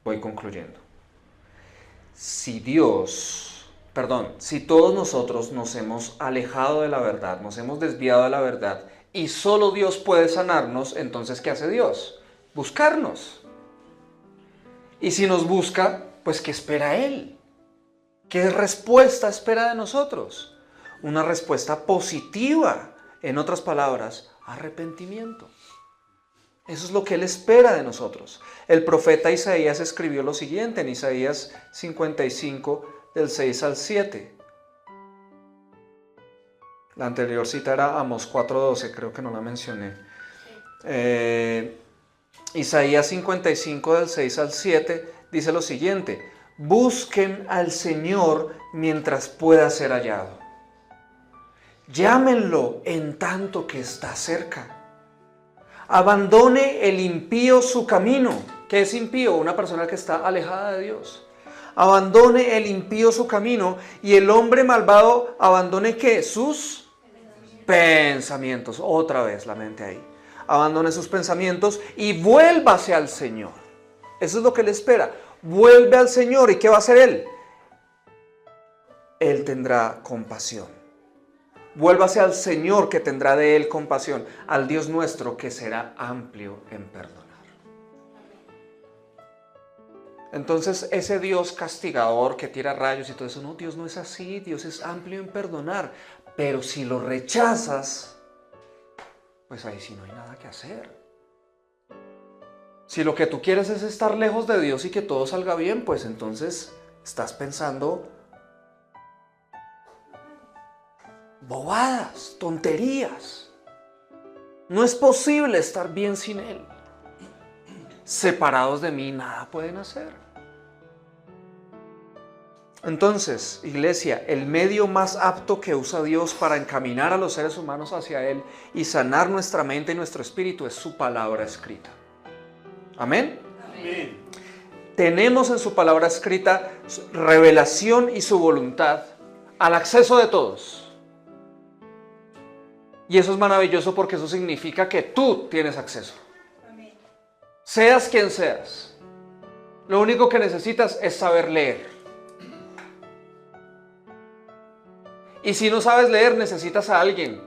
Voy concluyendo. Si todos nosotros nos hemos alejado de la verdad, nos hemos desviado de la verdad y solo Dios puede sanarnos, entonces ¿qué hace Dios? Buscarnos. Y si nos busca, pues ¿qué espera Él? ¿Qué respuesta espera de nosotros? Una respuesta positiva. En otras palabras, arrepentimiento. Eso es lo que Él espera de nosotros. El profeta Isaías escribió lo siguiente en Isaías 55, del 6 al 7. La anterior cita era Amós 4:12, creo que no la mencioné. Isaías 55, del 6 al 7, dice lo siguiente: busquen al Señor mientras pueda ser hallado. Llámenlo en tanto que está cerca. Abandone el impío su camino. ¿Qué es impío? Una persona que está alejada de Dios. Abandone el impío su camino y el hombre malvado abandone ¿qué? Sus pensamientos. Otra vez la mente ahí. Abandone sus pensamientos y vuélvase al Señor. Eso es lo que Él espera. Vuelve al Señor. ¿Y qué va a hacer Él? Él tendrá compasión. Vuélvase al Señor, que tendrá de Él compasión, al Dios nuestro, que será amplio en perdonar. Entonces, ese Dios castigador que tira rayos y todo eso, no, Dios no es así, Dios es amplio en perdonar. Pero si lo rechazas, pues ahí sí no hay nada que hacer. Si lo que tú quieres es estar lejos de Dios y que todo salga bien, pues entonces estás pensando bobadas, tonterías. No es posible estar bien sin Él. Separados de mí nada pueden hacer. Entonces, iglesia, el medio más apto que usa Dios para encaminar a los seres humanos hacia Él y sanar nuestra mente y nuestro espíritu es su palabra escrita. ¿Amén? Amén. Tenemos en su palabra escrita su revelación y su voluntad al acceso de todos. Y eso es maravilloso porque eso significa que tú tienes acceso. Amén. Seas quien seas. Lo único que necesitas es saber leer. Y si no sabes leer, necesitas a alguien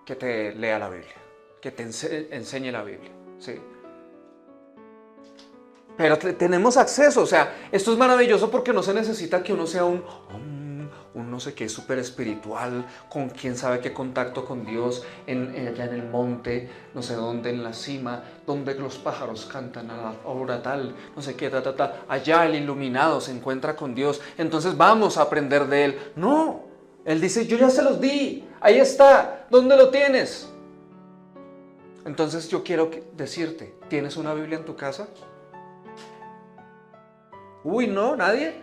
que te lea la Biblia, que te enseñe la Biblia, ¿sí? Pero tenemos acceso, o sea, esto es maravilloso porque no se necesita que uno sea un no sé qué súper espiritual, con quién sabe qué contacto con Dios, allá en el monte, no sé dónde, en la cima, donde los pájaros cantan a la hora tal, no sé qué, allá el iluminado se encuentra con Dios, entonces vamos a aprender de Él. No, Él dice, yo ya se los di, ahí está, ¿dónde lo tienes? Entonces yo quiero decirte, ¿tienes una Biblia en tu casa? Uy, no, ¿nadie?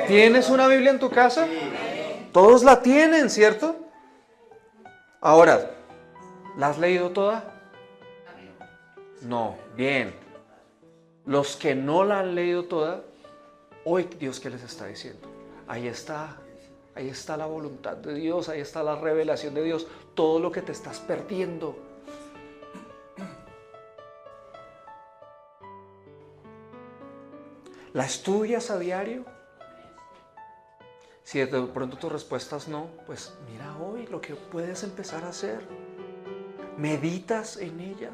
¿Tienes una Biblia en tu casa? Todos la tienen, ¿cierto? Ahora, ¿la has leído toda? No, bien. Los que no la han leído toda, hoy Dios, ¿qué les está diciendo? Ahí está la voluntad de Dios, ahí está la revelación de Dios, todo lo que te estás perdiendo. ¿La estudias a diario? Si de pronto tu respuesta es no, pues mira hoy lo que puedes empezar a hacer. ¿Meditas en ella?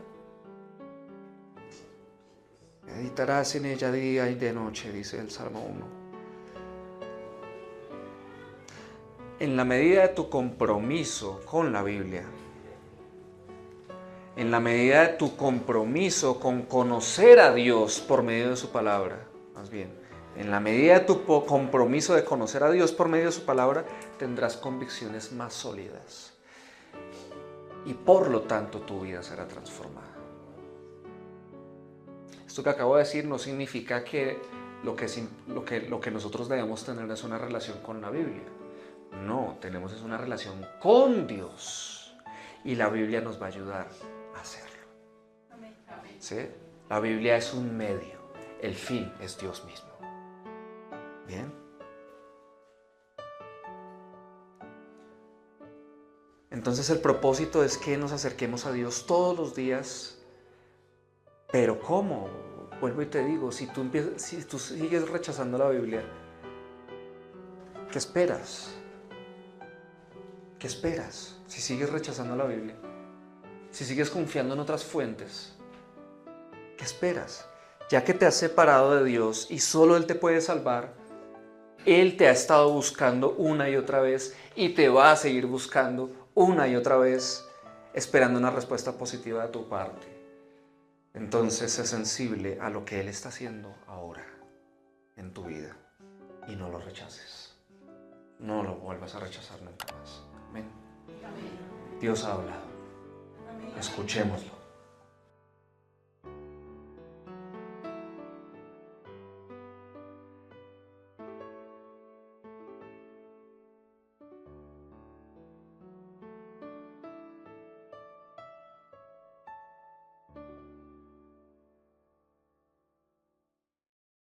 Meditarás en ella día y de noche, dice el Salmo 1. En la medida de tu compromiso con la Biblia, en la medida de tu compromiso con conocer a Dios por medio de su palabra, más bien, en la medida de tu compromiso de conocer a Dios por medio de su palabra, tendrás convicciones más sólidas. Y por lo tanto tu vida será transformada. Esto que acabo de decir no significa que lo que nosotros debemos tener es una relación con la Biblia. No, tenemos es una relación con Dios. Y la Biblia nos va a ayudar a hacerlo. ¿Sí? La Biblia es un medio. El fin es Dios mismo. Bien. Entonces el propósito es que nos acerquemos a Dios todos los días. Pero ¿cómo? Vuelvo y te digo, si tú sigues rechazando la Biblia, ¿qué esperas? ¿Qué esperas si sigues rechazando la Biblia? Si sigues confiando en otras fuentes, ¿qué esperas? Ya que te has separado de Dios y solo Él te puede salvar, Él te ha estado buscando una y otra vez y te va a seguir buscando una y otra vez, esperando una respuesta positiva de tu parte. Entonces sé sensible a lo que Él está haciendo ahora en tu vida y no lo rechaces. No lo vuelvas a rechazar nunca más. Amén. Dios ha hablado. Escuchémoslo.